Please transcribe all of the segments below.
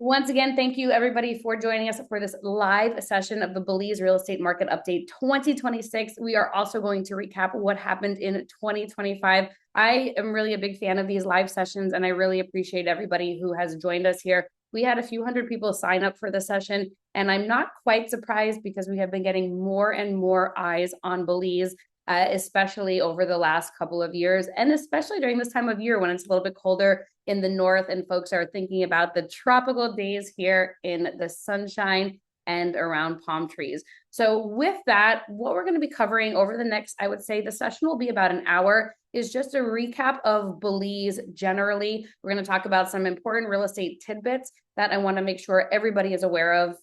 Once again, thank you everybody for joining us for this live session of the Belize Real Estate Market Update 2026. We are also going to recap what happened in 2025. I am really a big fan of these live sessions, and I really appreciate everybody who has joined us here. We had a few hundred people sign up for the session, and I'm not quite surprised because we have been getting more and more eyes on Belize, especially over the last couple of years, and especially during this time of year when it's a little bit colder in the north and folks are thinking about the tropical days here in the sunshine and around palm trees. So with that, what we're going to be covering over the next, I would say the session will be about an hour, is just a recap of Belize generally. We're going to talk about some important real estate tidbits that I want to make sure everybody is aware of,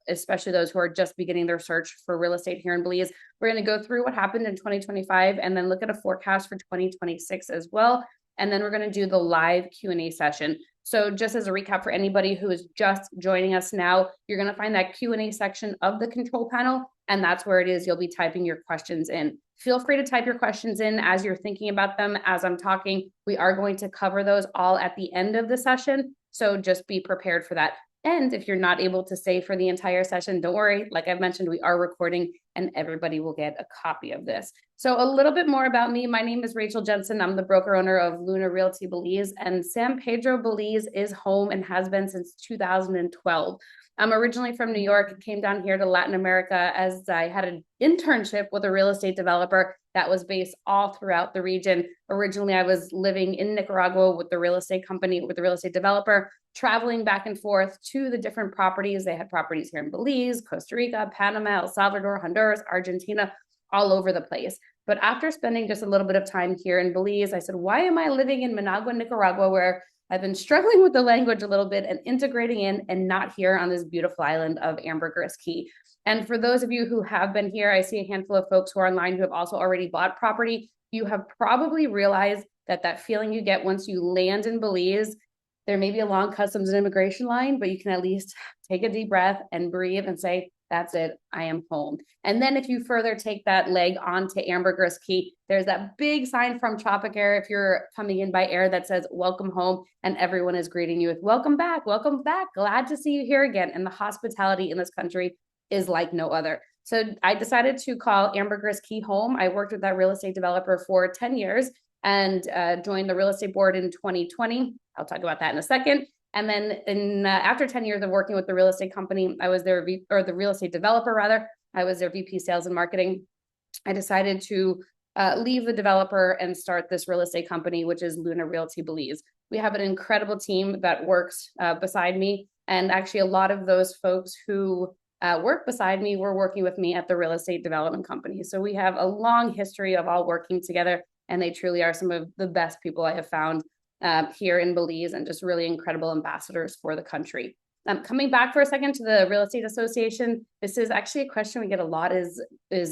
especially those who are just beginning their search for real estate here in Belize. We're going to go through what happened in 2025 and then look at a forecast for 2026 as well. And then we're going to do the live Q&A session. So just as a recap for anybody who is just joining us now, you're going to find that Q&A section of the control panel, and that's where it is. You'll be typing your questions in. Feel free to type your questions in as you're thinking about them as I'm talking. We are going to cover those all at the end of the session, so just be prepared for that. And if you're not able to stay for the entire session, don't worry. Like I've mentioned, we are recording and everybody will get a copy of this. So a little bit more about me. My name is Rachel Jensen. I'm the broker owner of Luna Realty Belize, and San Pedro Belize is home and has been since 2012. I'm originally from New York, came down here to Latin America as I had an internship with a real estate developer that was based all throughout the region. Originally, I was living in Nicaragua with the real estate company, with the real estate developer, traveling back and forth to the different properties. They had properties here in Belize, Costa Rica, Panama, El Salvador, Honduras, Argentina, all over the place. But after spending just a little bit of time here in Belize, I said, why am I living in Managua, Nicaragua, where I've been struggling with the language a little bit and integrating in, and not here on this beautiful island of Ambergris Caye? And for those of you who have been here, I see a handful of folks who are online who have also already bought property. You have probably realized that that feeling you get once you land in Belize, there may be a long customs and immigration line, but you can at least take a deep breath and breathe and say, that's it, I am home. And then if you further take that leg onto Ambergris Caye, there's that big sign from Tropic Air if you're coming in by air that says welcome home, and everyone is greeting you with welcome back, glad to see you here again. And the hospitality in this country is like no other. So I decided to call Ambergris Caye home. I worked with that real estate developer for 10 years and joined the real estate board in 2020. I'll talk about that in a second. And then after 10 years of working with the real estate company, I was their the real estate developer rather, I was their VP sales and marketing. I decided to leave the developer and start this real estate company, which is Luna Realty Belize. We have an incredible team that works beside me. And actually a lot of those folks who work beside me were working with me at the real estate development company. So we have a long history of all working together, and they truly are some of the best people I have found here in Belize, and just really incredible ambassadors for the country. Coming back for a second to the Real Estate Association, this is actually a question we get a lot is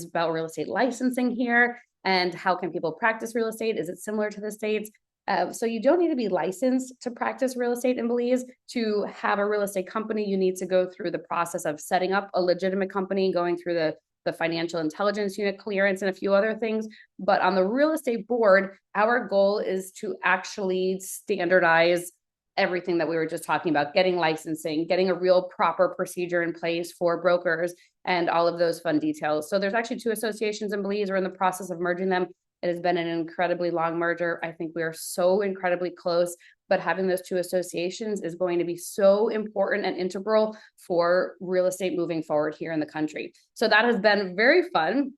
about real estate licensing here and how can people practice real estate? Is it similar to the States? So you don't need to be licensed to practice real estate in Belize. To have a real estate company, you need to go through the process of setting up a legitimate company, going through the financial intelligence unit clearance and a few other things. But on the real estate board, our goal is to actually standardize everything that we were just talking about, getting licensing, getting a real proper procedure in place for brokers, and all of those fun details. So there's actually two associations in Belize. We're in the process of merging them. It has been an incredibly long merger. I think we are so incredibly close, but having those two associations is going to be so important and integral for real estate moving forward here in the country. So that has been very fun.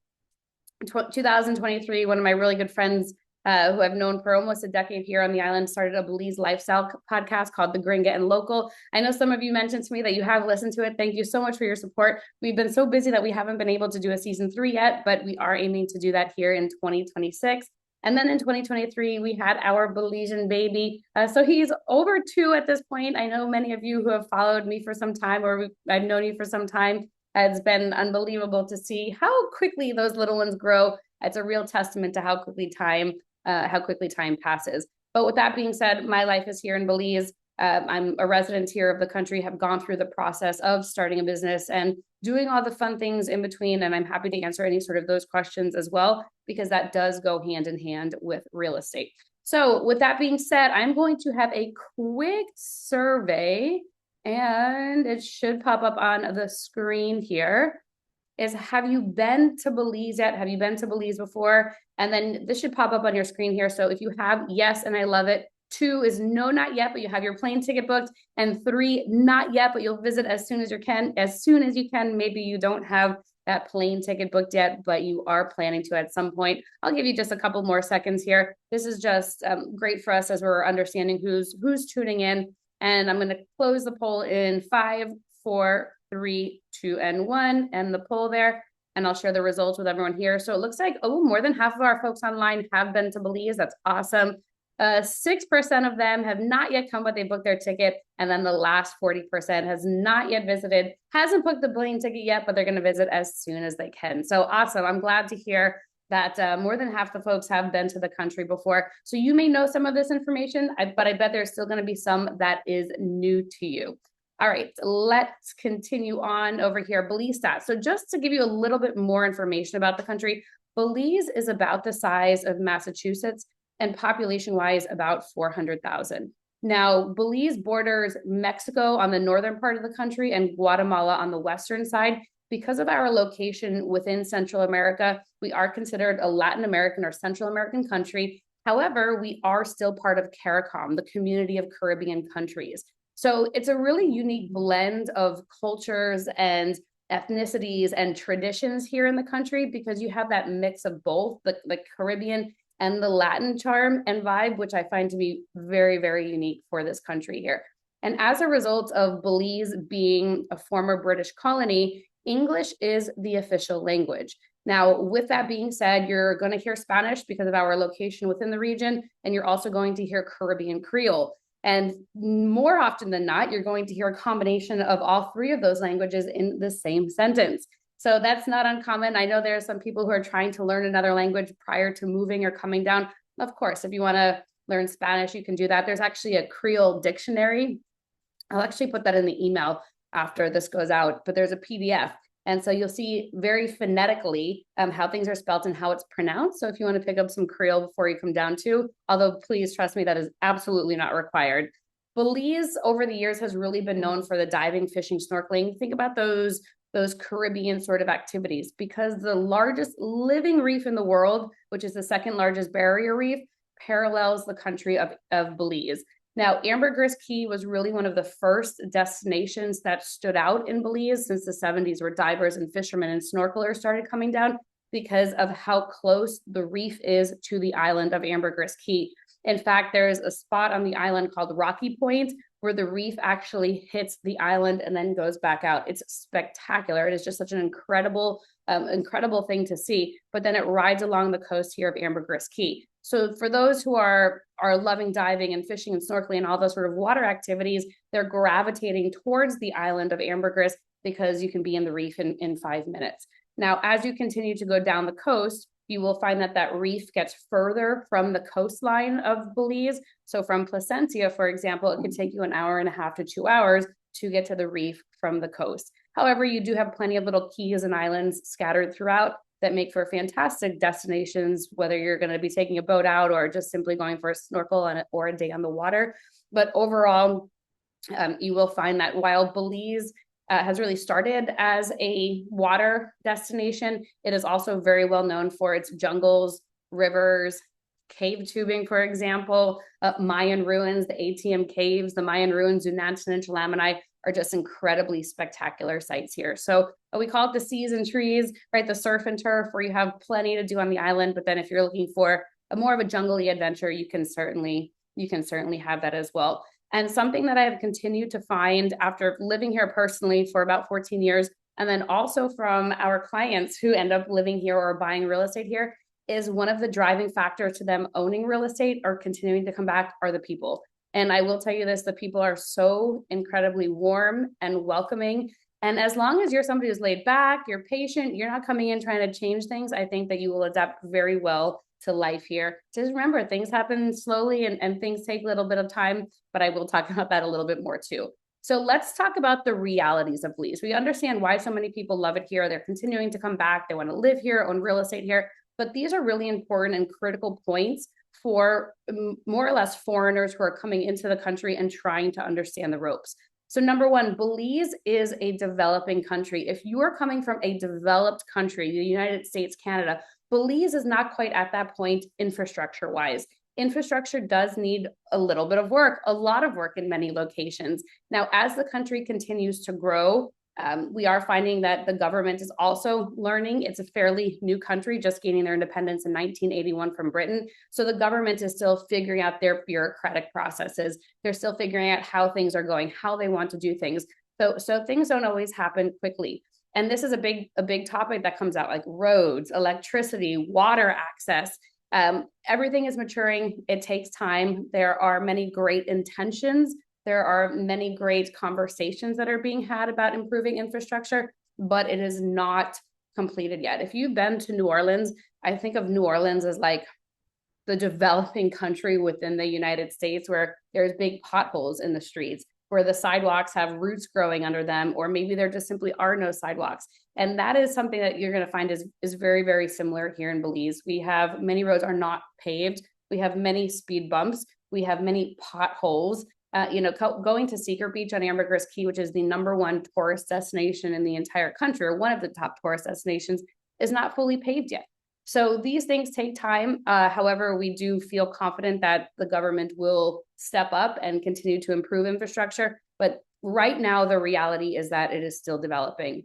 2023, one of my really good friends who I've known for almost a decade here on the island, started a Belize lifestyle podcast called The Gringa and Local. I know some of you mentioned to me that you have listened to it. Thank you so much for your support. We've been so busy that we haven't been able to do a season 3 yet, but we are aiming to do that here in 2026. And then in 2023, we had our Belizean baby. So he's over 2 at this point. I know many of you who have followed me for some time, or I've known you for some time. It's been unbelievable to see how quickly those little ones grow. It's a real testament to how quickly time passes. But with that being said, my life is here in Belize. I'm a resident here of the country, have gone through the process of starting a business and doing all the fun things in between. And I'm happy to answer any sort of those questions as well, because that does go hand in hand with real estate. So with that being said, I'm going to have a quick survey and it should pop up on the screen here. Is have you been to Belize yet? Have you been to Belize before? And then this should pop up on your screen here. So if you have, yes, and I love it. 2 is no, not yet, but you have your plane ticket booked. And 3, not yet, but you'll visit as soon as you can. As soon as you can, maybe you don't have that plane ticket booked yet, but you are planning to at some point. I'll give you just a couple more seconds here. This is just great for us as we're understanding who's tuning in. And I'm going to close the poll in 5, 4, 3, 2, and 1, and the poll there. And I'll share the results with everyone here. So it looks like, more than half of our folks online have been to Belize. That's awesome. 6% of them have not yet come, but they booked their ticket. And then the last 40% has not yet visited, hasn't booked the plane ticket yet, but they're going to visit as soon as they can. So awesome. I'm glad to hear that more than half the folks have been to the country before. So you may know some of this information, but I bet there's still going to be some that is new to you. All right, let's continue on over here. Belize stats. So just to give you a little bit more information about the country, Belize is about the size of Massachusetts and population-wise about 400,000. Now, Belize borders Mexico on the northern part of the country and Guatemala on the western side. Because of our location within Central America, we are considered a Latin American or Central American country. However, we are still part of CARICOM, the Community of Caribbean Countries. So it's a really unique blend of cultures and ethnicities and traditions here in the country because you have that mix of both the Caribbean and the Latin charm and vibe, which I find to be very, very unique for this country here. And as a result of Belize being a former British colony, English is the official language. Now, with that being said, you're going to hear Spanish because of our location within the region, and you're also going to hear Caribbean Creole. And more often than not, you're going to hear a combination of all 3 of those languages in the same sentence. So that's not uncommon. I know there are some people who are trying to learn another language prior to moving or coming down. Of course, if you want to learn Spanish, you can do that. There's actually a Creole dictionary. I'll actually put that in the email after this goes out, but there's a PDF. And so you'll see very phonetically how things are spelt and how it's pronounced. So if you want to pick up some Creole before you come down too, although please trust me, that is absolutely not required. Belize over the years has really been known for the diving, fishing, snorkeling. Think about those Caribbean sort of activities because the largest living reef in the world, which is the 2nd largest barrier reef, parallels the country of Belize. Now, Ambergris Caye was really one of the first destinations that stood out in Belize since the 70s, where divers and fishermen and snorkelers started coming down because of how close the reef is to the island of Ambergris Caye. In fact, there's a spot on the island called Rocky Point where the reef actually hits the island and then goes back out. It's spectacular. It is just such an incredible thing to see. But then it rides along the coast here of Ambergris Caye. So for those who are loving diving and fishing and snorkeling and all those sort of water activities, they're gravitating towards the island of Ambergris because you can be in the reef in 5 minutes. Now, as you continue to go down the coast, you will find that reef gets further from the coastline of Belize. So from Placentia, for example, it could take you 1.5 to 2 hours to get to the reef from the coast. However, you do have plenty of little keys and islands scattered throughout that make for fantastic destinations, whether you're going to be taking a boat out or just simply going for a snorkel or a day on the water. But overall, you will find that while Belize has really started as a water destination, it is also very well known for its jungles, rivers, cave tubing, for example, Mayan ruins, the ATM caves, the Mayan ruins, Unantan and Chalamini are just incredibly spectacular sites here. So we call it the seas and trees, right? The surf and turf, where you have plenty to do on the island. But then if you're looking for a more of a jungly adventure, you can certainly have that as well. And something that I have continued to find after living here personally for about 14 years, and then also from our clients who end up living here or buying real estate here, is one of the driving factors to them owning real estate or continuing to come back are the people. And I will tell you this, the people are so incredibly warm and welcoming. And as long as you're somebody who's laid back, you're patient, you're not coming in trying to change things, I think that you will adapt very well to life here. Just remember, things happen slowly and things take a little bit of time, but I will talk about that a little bit more too. So let's talk about the realities of Belize. We understand why so many people love it here. They're continuing to come back. They want to live here, own real estate here. But these are really important and critical points for more or less foreigners who are coming into the country and trying to understand the ropes. So number one, Belize is a developing country. If you are coming from a developed country, the United States, Canada, Belize is not quite at that point infrastructure-wise. Infrastructure does need a little bit of work, a lot of work in many locations. Now, as the country continues to grow, we are finding that the government is also learning. It's a fairly new country, just gaining their independence in 1981 from Britain. So the government is still figuring out their bureaucratic processes. They're still figuring out how things are going, how they want to do things. So things don't always happen quickly. And this is a big topic that comes out, like roads, electricity, water access. Everything is maturing. It takes time. There are many great intentions. There are many great conversations that are being had about improving infrastructure, but it is not completed yet. If you've been to New Orleans, I think of New Orleans as like the developing country within the United States, where there's big potholes in the streets, where the sidewalks have roots growing under them, or maybe there just simply are no sidewalks. And that is something that you're going to find is very, very similar here in Belize. We have many roads are not paved. We have many speed bumps. We have many potholes. Going to Secret Beach on Ambergris Caye, which is the #1 tourist destination in the entire country, or one of the top tourist destinations, is not fully paved yet. So these things take time. However, we do feel confident that the government will step up and continue to improve infrastructure. But right now, the reality is that it is still developing.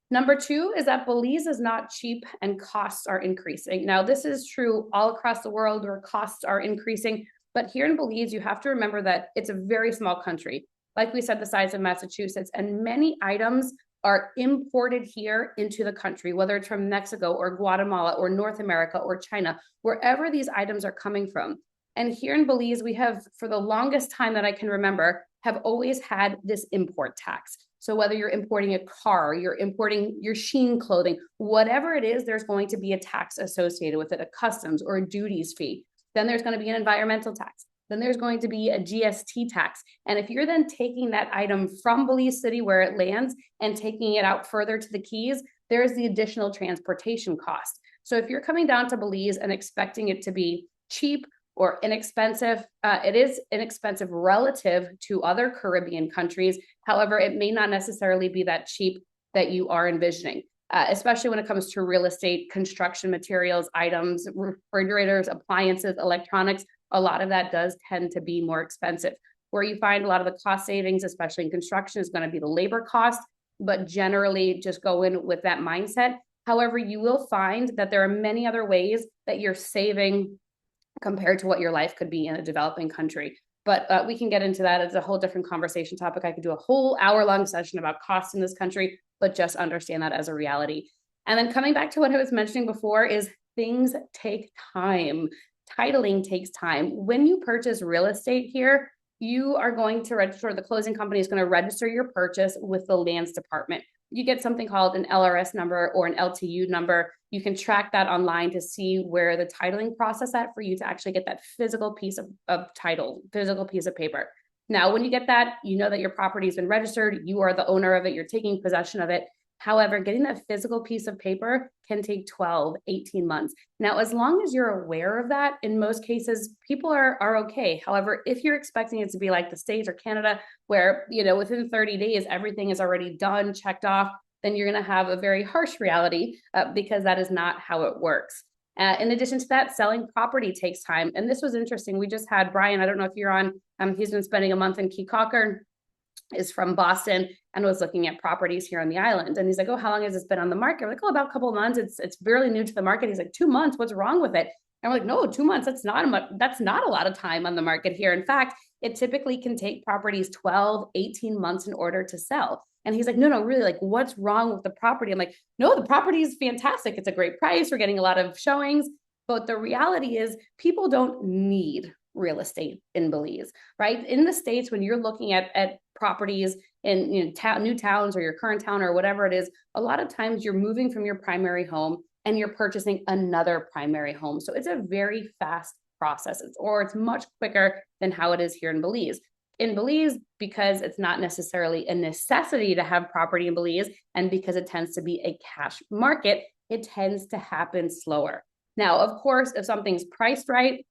Number two is that Belize is not cheap and costs are increasing. Now, this is true all across the world where costs are increasing. But here in Belize, you have to remember that it's a very small country. Like we said, the size of Massachusetts, and many items are imported here into the country, whether it's from Mexico or Guatemala or North America or China, wherever these items are coming from. And here in Belize, we have, for the longest time that I can remember, have always had this import tax. So whether you're importing a car, you're importing your sheen clothing, whatever it is, there's going to be a tax associated with it, a customs or a duties fee. Then there's going to be an environmental tax. Then there's going to be a GST tax. And if you're then taking that item from Belize City where it lands and taking it out further to the Keys, there's the additional transportation cost. So if you're coming down to Belize and expecting it to be cheap or inexpensive, it is inexpensive relative to other Caribbean countries. However, it may not necessarily be that cheap that you are envisioning. Especially when it comes to real estate, construction materials, items, refrigerators, appliances, electronics, a lot of that does tend to be more expensive. Where you find a lot of the cost savings, especially in construction, is going to be the labor cost, but generally just go in with that mindset. However, you will find that there are many other ways that you're saving compared to what your life could be in a developing country. But we can get into that. It's a whole different conversation topic. I could do a whole hour-long session about costs in this country, but just understand that as a reality. And then coming back to what I was mentioning before is things take time. Titling takes time. When you purchase real estate here, you are going to register, the closing company is going to register your purchase with the lands department. You get something called an LRS number or an LTU number. You can track that online to see where the titling process at for you to actually get that physical piece of title, physical piece of paper. Now, when you get that, you know that your property has been registered, you are the owner of it, you're taking possession of it. However, getting that physical piece of paper can take 12, 18 months. Now, as long as you're aware of that, in most cases, people are okay. However, if you're expecting it to be like the States or Canada, where, within 30 days, everything is already done, checked off, then you're going to have a very harsh reality because that is not how it works. In addition to that, selling property takes time. And this was interesting. We just had Brian, I don't know if you're on, he's been spending a month in Caulker, is from Boston, and was looking at properties here on the island. And he's like, oh, how long has this been on the market? We're like, oh, about a couple of months. It's barely new to the market. He's like, 2 months, what's wrong with it? And we're like, no, 2 months, that's not a lot of time on the market here. In fact, it typically can take properties 12, 18 months in order to sell. And he's like, no, really, like, what's wrong with the property? I'm like, no, the property is fantastic. It's a great price. We're getting a lot of showings. But the reality is people don't need real estate in Belize, right? In the States, when you're looking at properties in new towns or your current town or whatever it is, a lot of times you're moving from your primary home and you're purchasing another primary home. So it's a very fast process, it's much quicker than how it is here in Belize. In Belize, because it's not necessarily a necessity to have property in Belize, and because it tends to be a cash market, it tends to happen slower. Now, of course, if something's priced right,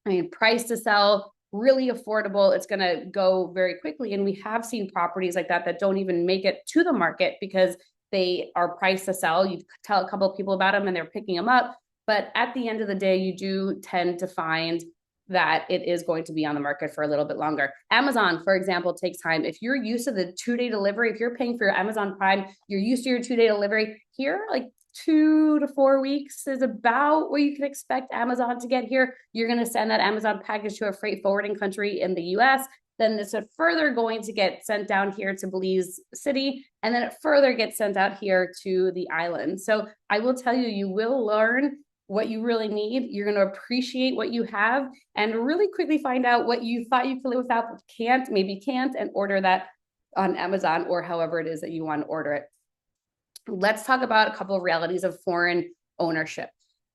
I mean, price to sell, really affordable. It's going to go very quickly. And we have seen properties like that that don't even make it to the market because they are priced to sell. You tell a couple of people about them and they're picking them up. But at the end of the day, you do tend to find that it is going to be on the market for a little bit longer. Amazon, for example, takes time. If you're used to the 2-day delivery, if you're paying for your Amazon Prime, you're used to your 2-day delivery here, like 2 to 4 weeks is about what you can expect Amazon to get here. You're going to send that Amazon package to a freight forwarding country in the US. Then this is further going to get sent down here to Belize City, and then it further gets sent out here to the island. So I will tell you, you will learn what you really need. You're going to appreciate what you have and really quickly find out what you thought you could live without, but maybe can't, and order that on Amazon or however it is that you want to order it. Let's talk about a couple of realities of foreign ownership.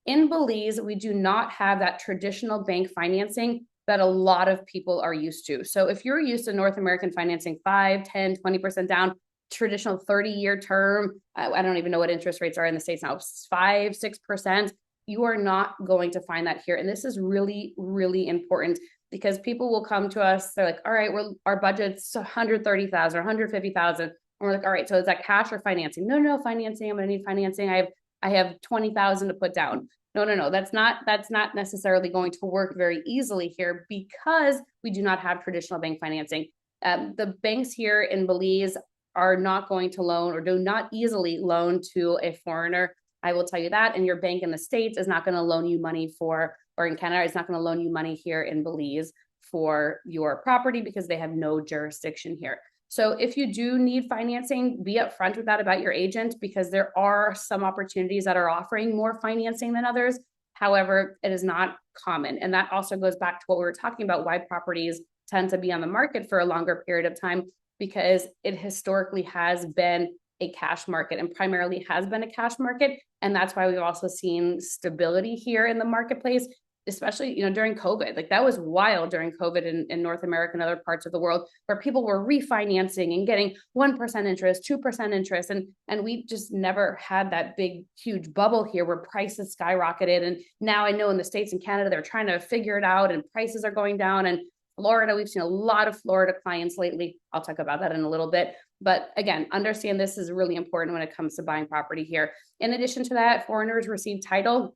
In Belize, we do not have that traditional bank financing that a lot of people are used to. So if you're used to North American financing 5, 10, 20% down, traditional 30-year term, I don't even know what interest rates are in the States now, 5, 6%, you are not going to find that here. And this is really, really important because people will come to us, they're like, all right, our budget's 130,000 or 150,000. And we're like, all right, so is that cash or financing? No, financing. I'm going to need financing. I have 20,000 to put down. No. That's not necessarily going to work very easily here because we do not have traditional bank financing. The banks here in Belize are not going to loan or do not easily loan to a foreigner. I will tell you that. And your bank in the States is not going to loan you money or in Canada, it's not going to loan you money here in Belize for your property because they have no jurisdiction here. So if you do need financing, be upfront with that about your agent because there are some opportunities that are offering more financing than others. However, it is not common. And that also goes back to what we were talking about, why properties tend to be on the market for a longer period of time, because it historically has been a cash market and primarily has been a cash market. And that's why we've also seen stability here in the marketplace, especially, during COVID. Like that was wild during COVID in North America and other parts of the world where people were refinancing and getting 1% interest, 2% interest. And we just never had that big, huge bubble here where prices skyrocketed. And now I know in the States and Canada, they're trying to figure it out and prices are going down. And Florida, we've seen a lot of Florida clients lately. I'll talk about that in a little bit. But again, understand this is really important when it comes to buying property here. In addition to that, foreigners receive title.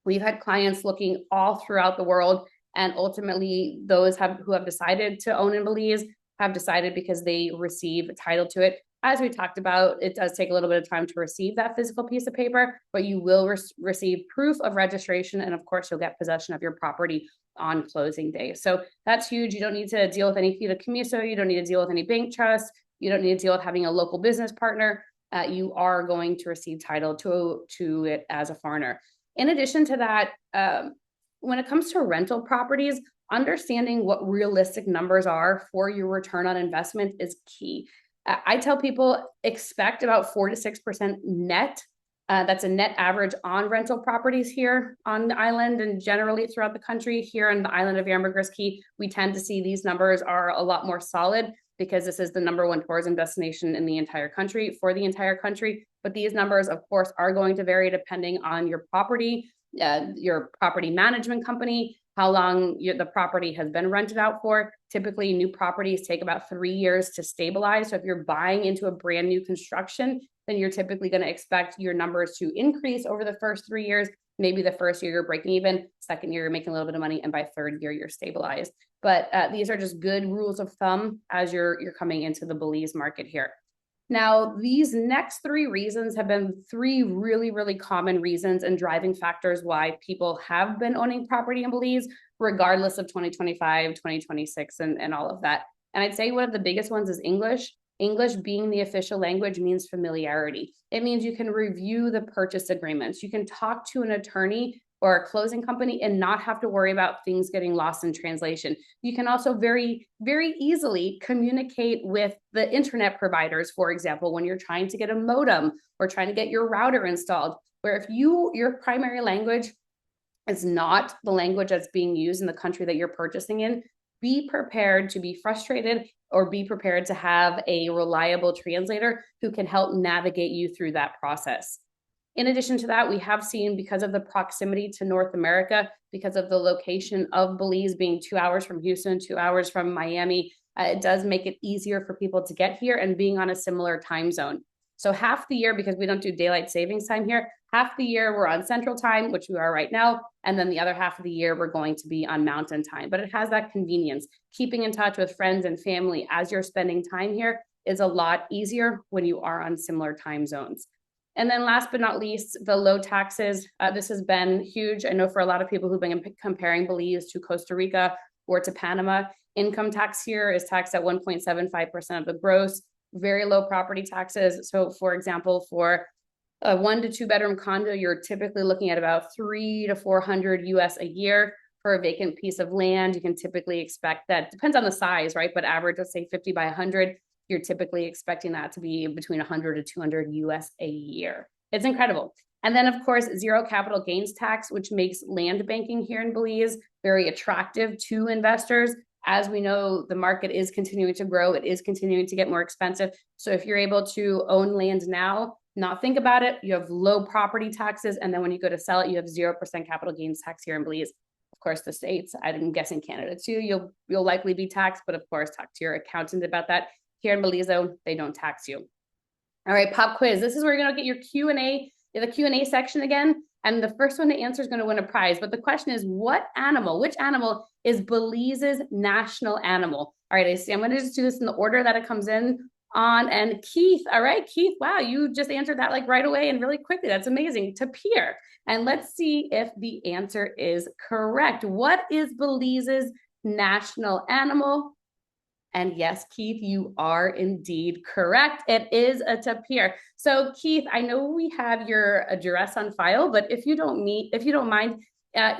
We've had clients looking all throughout the world, and ultimately those who have decided to own in Belize have decided because they receive a title to it. As we talked about, it does take a little bit of time to receive that physical piece of paper, but you will receive proof of registration, and of course, you'll get possession of your property on closing day. So that's huge. You don't need to deal with any fideicomiso. You don't need to deal with any bank trust. You don't need to deal with having a local business partner. You are going to receive title to it as a foreigner. In addition to that, when it comes to rental properties, understanding what realistic numbers are for your return on investment is key. I tell people expect about 4 to 6% net. That's a net average on rental properties here on the island and generally throughout the country. Here on the island of Ambergris Caye, we tend to see these numbers are a lot more solid because this is the #1 tourism destination in the entire country for the entire country. But these numbers, of course, are going to vary depending on your property management company, how long the property has been rented out for. Typically, new properties take about 3 years to stabilize. So if you're buying into a brand new construction, then you're typically going to expect your numbers to increase over the first 3 years. Maybe the first year you're breaking even, second year you're making a little bit of money, and by third year you're stabilized. But these are just good rules of thumb as you're coming into the Belize market here. Now, these next 3 reasons have been 3 really, really common reasons and driving factors why people have been owning property in Belize, regardless of 2025, 2026, and all of that. And I'd say one of the biggest ones is English. English being the official language means familiarity. It means you can review the purchase agreements. You can talk to an attorney or a closing company and not have to worry about things getting lost in translation. You can also very, very easily communicate with the internet providers, for example, when you're trying to get a modem or trying to get your router installed, where if your primary language is not the language that's being used in the country that you're purchasing in, be prepared to be frustrated or be prepared to have a reliable translator who can help navigate you through that process. In addition to that, we have seen, because of the proximity to North America, because of the location of Belize being 2 hours from Houston, 2 hours from Miami, it does make it easier for people to get here and being on a similar time zone. So half the year, because we don't do daylight savings time here, half the year we're on Central Time, which we are right now, and then the other half of the year we're going to be on Mountain Time. But it has that convenience. Keeping in touch with friends and family as you're spending time here is a lot easier when you are on similar time zones. And then last but not least, the low taxes. This has been huge. I know for a lot of people who've been comparing Belize to Costa Rica or to Panama, income tax here is taxed at 1.75% of the gross, very low property taxes. So for example, for a 1 to 2 bedroom condo, you're typically looking at about 300 to 400 US a year. For a vacant piece of land, you can typically expect that, depends on the size, right? But average, let's say 50 by 100, you're typically expecting that to be between 100 to 200 US a year. It's incredible. And then of course, zero capital gains tax, which makes land banking here in Belize very attractive to investors. As we know, the market is continuing to grow. It is continuing to get more expensive. So if you're able to own land now, not think about it, you have low property taxes. And then when you go to sell it, you have 0% capital gains tax here in Belize. Of course, the States, I'm guessing Canada too, you'll likely be taxed, but of course, talk to your accountant about that. Here in Belize, though, they don't tax you. All right, pop quiz. This is where you're going to get your Q&A, the Q&A section again. And the first one to answer is going to win a prize. But the question is, which animal is Belize's national animal? All right, I'm going to just do this in the order that it comes in on. And Keith, all right, Keith, wow, you just answered that like right away and really quickly. That's amazing. Tapir. And let's see if the answer is correct. What is Belize's national animal? And yes, Keith, you are indeed correct. It is a tapir. So Keith, I know we have your address on file, but if you don't mind,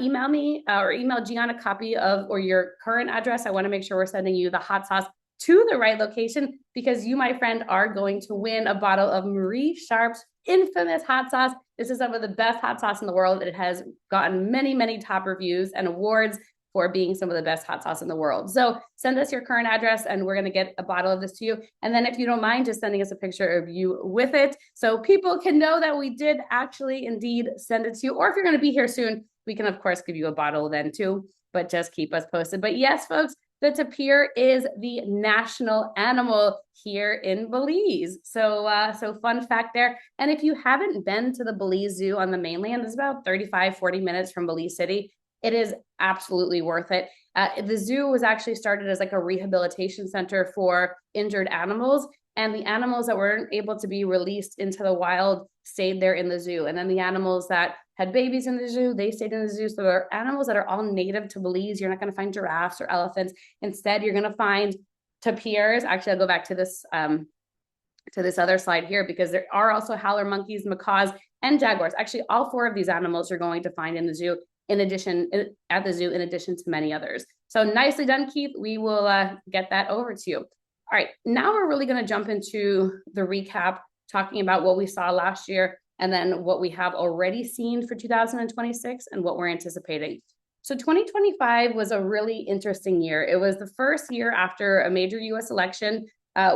email me or email Gian a copy of or your current address. I want to make sure we're sending you the hot sauce to the right location, because you, my friend, are going to win a bottle of Marie Sharp's infamous hot sauce. This is some of the best hot sauce in the world. It has gotten many, many top reviews and awards for being some of the best hot sauce in the world. So send us your current address and we're going to get a bottle of this to you. And then if you don't mind, just sending us a picture of you with it so people can know that we did actually indeed send it to you. Or if you're going to be here soon, we can of course give you a bottle then too, but just keep us posted. But yes, folks, the tapir is the national animal here in Belize. So fun fact there. And if you haven't been to the Belize Zoo on the mainland, it's about 40 minutes from Belize City. It is absolutely worth it. The zoo was actually started as like a rehabilitation center for injured animals, and the animals that weren't able to be released into the wild stayed there in the zoo. And then the animals that had babies in the zoo, they stayed in the zoo. So there are animals that are all native to Belize. You're not going to find giraffes or elephants. Instead, you're going to find tapirs. Actually, I'll go back to this other slide here, because there are also howler monkeys, macaws, and jaguars. Actually, all 4 of these animals you're going to find in the zoo. In addition to many others. So nicely done, Keith. We will get that over to you. All right, now we're really going to jump into the recap, talking about what we saw last year and then what we have already seen for 2026 and what we're anticipating. So 2025 was a really interesting year. It was the first year after a major US election,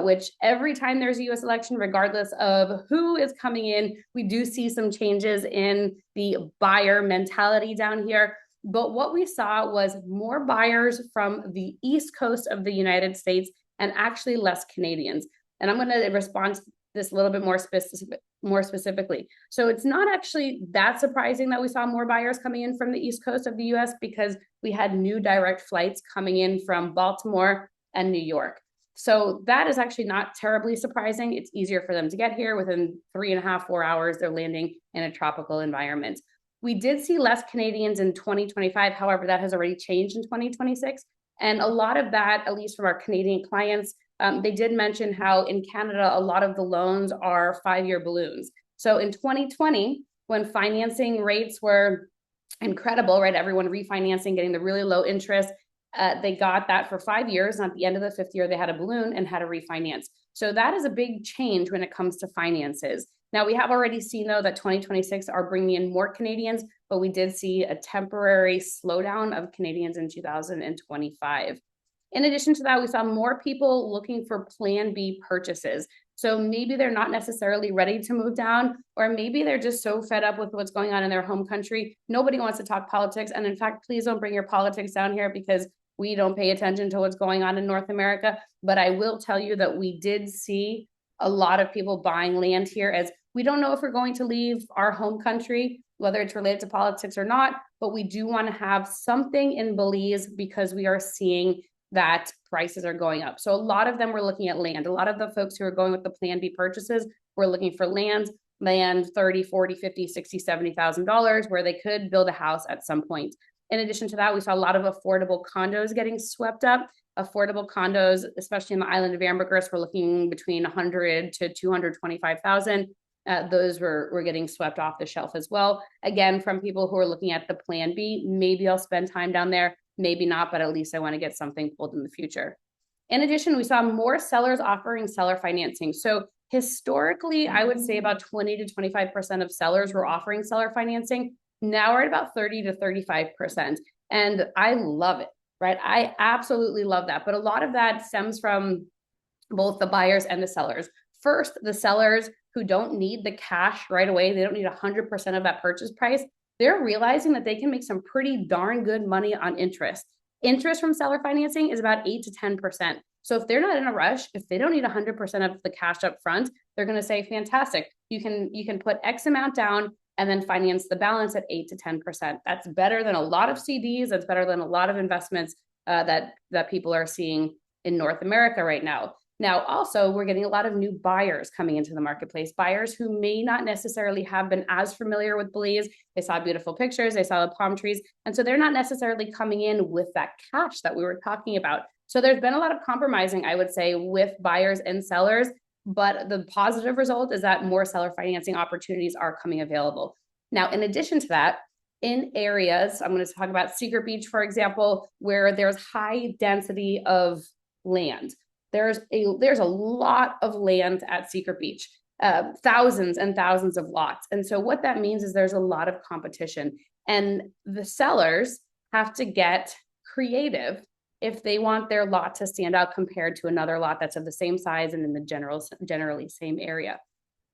which every time there's a US election, regardless of who is coming in, we do see some changes in the buyer mentality down here. But what we saw was more buyers from the East Coast of the United States and actually less Canadians. And I'm going to respond to this a little bit more specifically. So it's not actually that surprising that we saw more buyers coming in from the East Coast of the US, because we had new direct flights coming in from Baltimore and New York. So that is actually not terribly surprising. It's easier for them to get here. Within 3.5, 4 hours, they're landing in a tropical environment. We did see less Canadians in 2025. However, that has already changed in 2026. And a lot of that, at least from our Canadian clients, they did mention how in Canada, a lot of the loans are 5-year balloons. So in 2020, when financing rates were incredible, right? Everyone refinancing, getting the really low interest, they got that for 5 years, and at the end of the 5th year, they had a balloon and had to refinance. So that is a big change when it comes to finances. Now, we have already seen, though, that 2026 are bringing in more Canadians, but we did see a temporary slowdown of Canadians in 2025. In addition to that, we saw more people looking for Plan B purchases. So maybe they're not necessarily ready to move down, or maybe they're just so fed up with what's going on in their home country. Nobody wants to talk politics. And in fact, please don't bring your politics down here, because we don't pay attention to what's going on in North America. But I will tell you that we did see a lot of people buying land here, as we don't know if we're going to leave our home country, whether it's related to politics or not, but we do want to have something in Belize because we are seeing that prices are going up. So a lot of them were looking at land. A lot of the folks who are going with the Plan B purchases were looking for land 30, 40, 50, 60, $70,000 where they could build a house at some point. In addition to that, we saw a lot of affordable condos getting swept up. Affordable condos, especially in the island of Ambergris, were looking between 100 to 225,000. Those were getting swept off the shelf as well. Again, from people who are looking at the Plan B, maybe I'll spend time down there, maybe not, but at least I want to get something pulled in the future. In addition, we saw more sellers offering seller financing. So historically, I would say about 20 to 25% of sellers were offering seller financing. Now we're at about 30 to 35%. And I love it, right? I absolutely love that. But a lot of that stems from both the buyers and the sellers. First, the sellers who don't need the cash right away, they don't need 100% of that purchase price. They're realizing that they can make some pretty darn good money on interest. Interest from seller financing is about 8 to 10%. So if they're not in a rush, if they don't need 100% of the cash up front, they're going to say, fantastic, you can put X amount down and then finance the balance at 8 to 10%. That's better than a lot of CDs. That's better than a lot of investments that people are seeing in North America right now. Now, also, we're getting a lot of new buyers coming into the marketplace, buyers who may not necessarily have been as familiar with Belize. They saw beautiful pictures, they saw the palm trees, and so they're not necessarily coming in with that cash that we were talking about. So there's been a lot of compromising, I would say, with buyers and sellers, but the positive result is that more seller financing opportunities are coming available. Now, in addition to that, in areas, I'm going to talk about Secret Beach, for example, where there's high density of land. There's a lot of land at Secret Beach, thousands and thousands of lots. And so what that means is there's a lot of competition, and the sellers have to get creative if they want their lot to stand out compared to another lot that's of the same size and in the generally same area.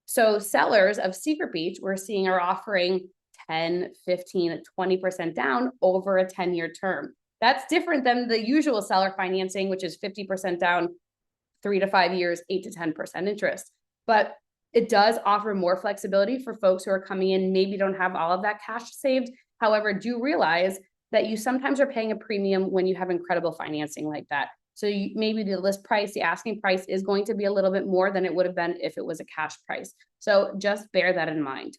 So sellers of Secret Beach, we're seeing, are offering 10, 15, 20% down over a 10-year term. That's different than the usual seller financing, which is 50% down, 3 to 5 years, 8 to 10% interest. But it does offer more flexibility for folks who are coming in, maybe don't have all of that cash saved. However, do realize that you sometimes are paying a premium when you have incredible financing like that. So maybe the list price, the asking price, is going to be a little bit more than it would have been if it was a cash price. So just bear that in mind.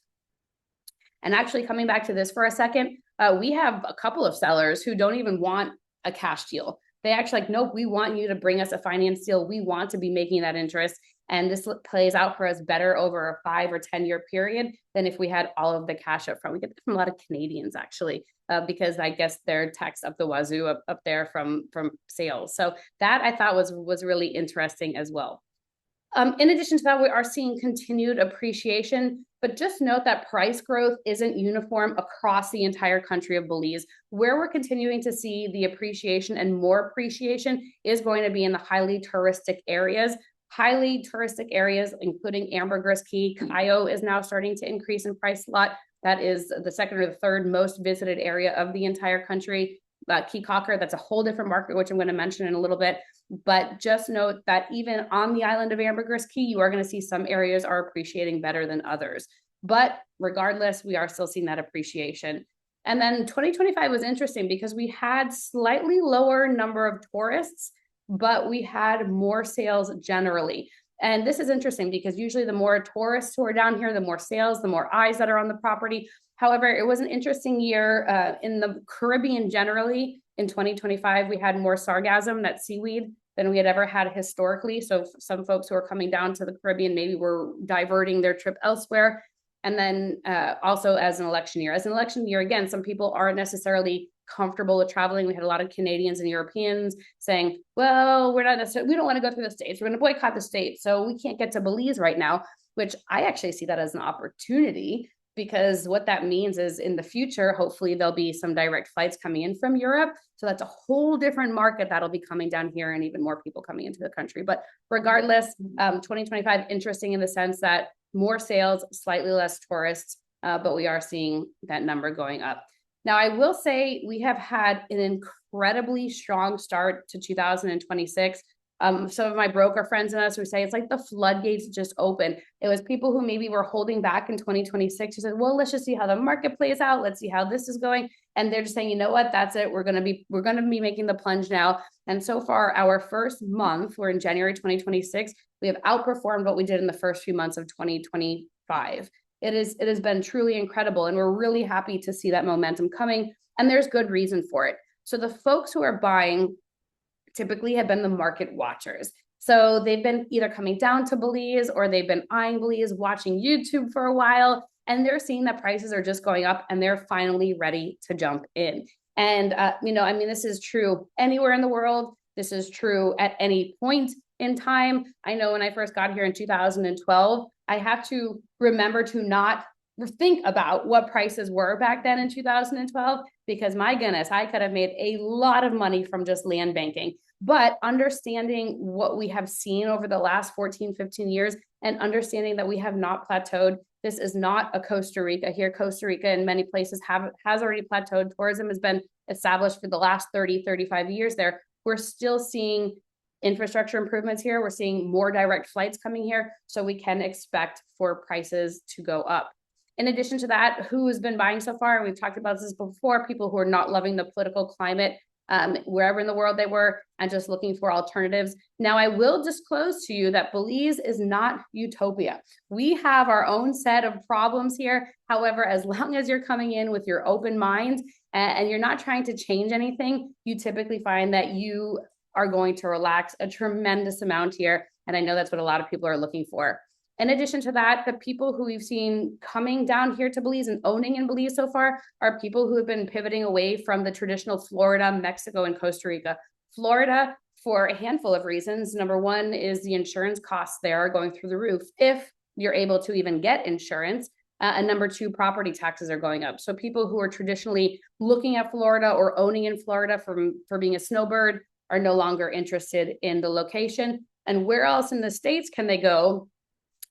And actually, coming back to this for a second, we have a couple of sellers who don't even want a cash deal. They actually like, nope, we want you to bring us a finance deal. We want to be making that interest. And this plays out for us better over a 5 or 10-year period than if we had all of the cash up front. We get that from a lot of Canadians, actually, because I guess they're taxed up the wazoo up there from sales. So that I thought was really interesting as well. In addition to that, we are seeing continued appreciation, but just note that price growth isn't uniform across the entire country of Belize. Where we're continuing to see the appreciation and more appreciation is going to be in the highly touristic areas. Highly touristic areas, including Ambergris Caye, Caye is now starting to increase in price a lot. That is the second or the third most visited area of the entire country. Caulker, that's a whole different market, which I'm going to mention in a little bit. But just note that even on the island of Ambergris Caye, you are going to see some areas are appreciating better than others. But regardless, we are still seeing that appreciation. And then 2025 was interesting because we had slightly lower number of tourists, but we had more sales generally. And this is interesting because usually the more tourists who are down here, the more sales, the more eyes that are on the property. However, it was an interesting year in the Caribbean generally. In 2025, we had more sargassum, that seaweed, than we had ever had historically. So some folks who are coming down to the Caribbean maybe were diverting their trip elsewhere. And then also as an election year. As an election year, again, some people aren't necessarily comfortable with traveling. We had a lot of Canadians and Europeans saying, well, we don't want to go through the States. We're going to boycott the States. So we can't get to Belize right now, which I actually see that as an opportunity, because what that means is in the future, hopefully there'll be some direct flights coming in from Europe. So that's a whole different market that'll be coming down here and even more people coming into the country. But regardless, 2025, interesting in the sense that more sales, slightly less tourists, but we are seeing that number going up. Now, I will say we have had an incredibly strong start to 2026. Some of my broker friends and us who say it's like the floodgates just open. It was people who maybe were holding back in 2026 who said, well, let's just see how the market plays out. Let's see how this is going. And they're just saying, you know what, that's it. We're going to be making the plunge now. And so far, our first month, we're in January 2026, we have outperformed what we did in the first few months of 2025. It has been truly incredible. And we're really happy to see that momentum coming. And there's good reason for it. So the folks who are buying typically have been the market watchers. So they've been either coming down to Belize or they've been eyeing Belize, watching YouTube for a while, and they're seeing that prices are just going up and they're finally ready to jump in. And, this is true anywhere in the world. This is true at any point in time. I know when I first got here in 2012, I had to remember to not think about what prices were back then in 2012, because my goodness, I could have made a lot of money from just land banking. But understanding what we have seen over the last 14, 15 years and understanding that we have not plateaued. This is not a Costa Rica here. Costa Rica in many places has already plateaued. Tourism has been established for the last 30, 35 years there. We're still seeing infrastructure improvements here. We're seeing more direct flights coming here. So we can expect for prices to go up. In addition to that, who has been buying so far? And we've talked about this before, people who are not loving the political climate wherever in the world they were and just looking for alternatives. Now, I will disclose to you that Belize is not utopia. We have our own set of problems here. However, as long as you're coming in with your open mind and you're not trying to change anything, you typically find that you are going to relax a tremendous amount here. And I know that's what a lot of people are looking for. In addition to that, the people who we've seen coming down here to Belize and owning in Belize so far are people who have been pivoting away from the traditional Florida, Mexico, and Costa Rica. Florida, for a handful of reasons. Number one is the insurance costs there are going through the roof if you're able to even get insurance. And number two, property taxes are going up. So people who are traditionally looking at Florida or owning in Florida for being a snowbird are no longer interested in the location. And where else in the States can they go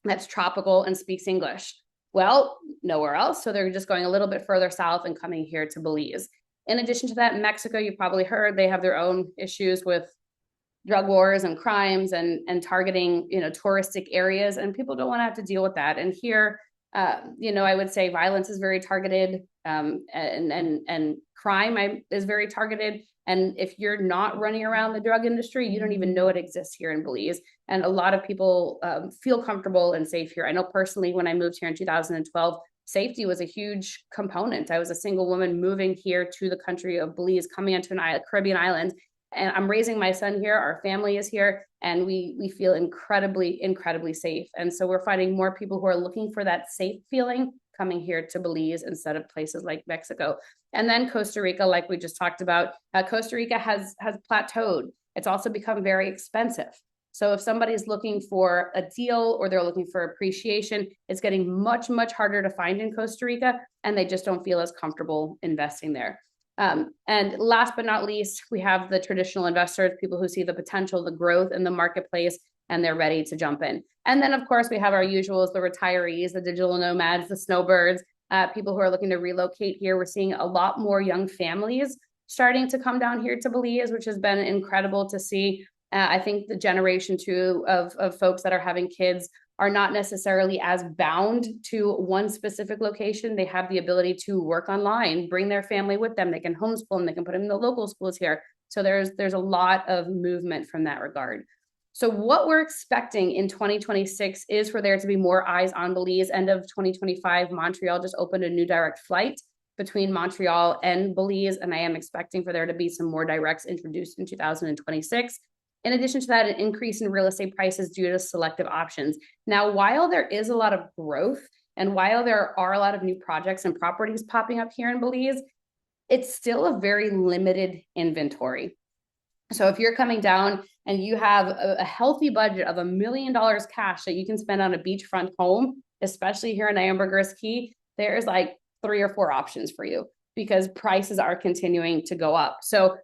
that's tropical and speaks English? Well, nowhere else. So they're just going a little bit further south and coming here to Belize. In addition to that, Mexico, you probably heard, they have their own issues with drug wars and crimes and targeting, touristic areas, and people don't want to have to deal with that. And here, I would say violence is very targeted, and crime is very targeted. And if you're not running around the drug industry, you don't even know it exists here in Belize. And a lot of people feel comfortable and safe here. I know personally, when I moved here in 2012, safety was a huge component. I was a single woman moving here to the country of Belize, coming into an Caribbean island. And I'm raising my son here. Our family is here, and we feel incredibly, incredibly safe. And so we're finding more people who are looking for that safe feeling coming here to Belize instead of places like Mexico. And then Costa Rica, like we just talked about, Costa Rica has plateaued. It's also become very expensive. So if somebody's looking for a deal or they're looking for appreciation, it's getting much, much harder to find in Costa Rica, and they just don't feel as comfortable investing there. And last but not least, we have the traditional investors, people who see the potential, the growth in the marketplace, and they're ready to jump in. And then, of course, we have our usuals, the retirees, the digital nomads, the snowbirds, people who are looking to relocate here. We're seeing a lot more young families starting to come down here to Belize, which has been incredible to see. I think the generation too of folks that are having kids are not necessarily as bound to one specific location. They have the ability to work online, bring their family with them. They can homeschool them. They can put them in the local schools here. So there's a lot of movement from that regard. So what we're expecting in 2026 is for there to be more eyes on Belize. End of 2025, Montreal just opened a new direct flight between Montreal and Belize, and I am expecting for there to be some more directs introduced in 2026. In addition to that, an increase in real estate prices due to selective options. Now, while there is a lot of growth and while there are a lot of new projects and properties popping up here in Belize, it's still a very limited inventory. So if you're coming down and you have a healthy budget of $1 million cash that you can spend on a beachfront home, especially here in Ambergris Caye, there's like 3 or 4 options for you because prices are continuing to go up. So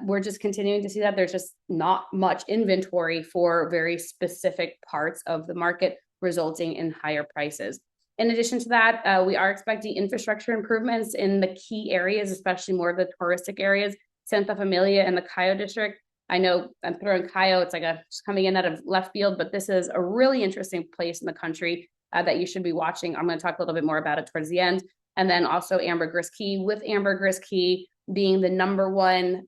we're just continuing to see that there's just not much inventory for very specific parts of the market, resulting in higher prices. In addition to that, we are expecting infrastructure improvements in the key areas, especially more of the touristic areas, Santa Familia and the Cayo district. I know I'm throwing Cayo, it's like just coming in out of left field, but this is a really interesting place in the country that you should be watching. I'm going to talk a little bit more about it towards the end. And then also Ambergris Caye, with Ambergris Caye being the number one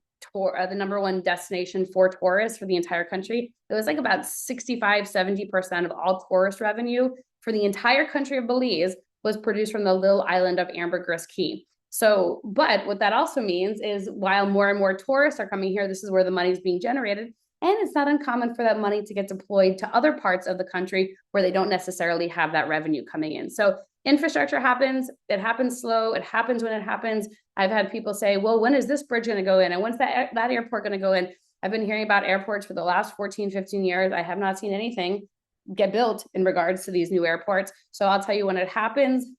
destination for tourists for the entire country. It was like about 65-70% of all tourist revenue for the entire country of Belize was produced from the little island of Ambergris Caye. So, but what that also means is while more and more tourists are coming here, this is where the money is being generated. And it's not uncommon for that money to get deployed to other parts of the country where they don't necessarily have that revenue coming in. So infrastructure happens, it happens slow, it happens when it happens. I've had people say, well, when is this bridge going to go in? And when's that airport going to go in? I've been hearing about airports for the last 14, 15 years. I have not seen anything get built in regards to these new airports. So I'll tell you, when it happens,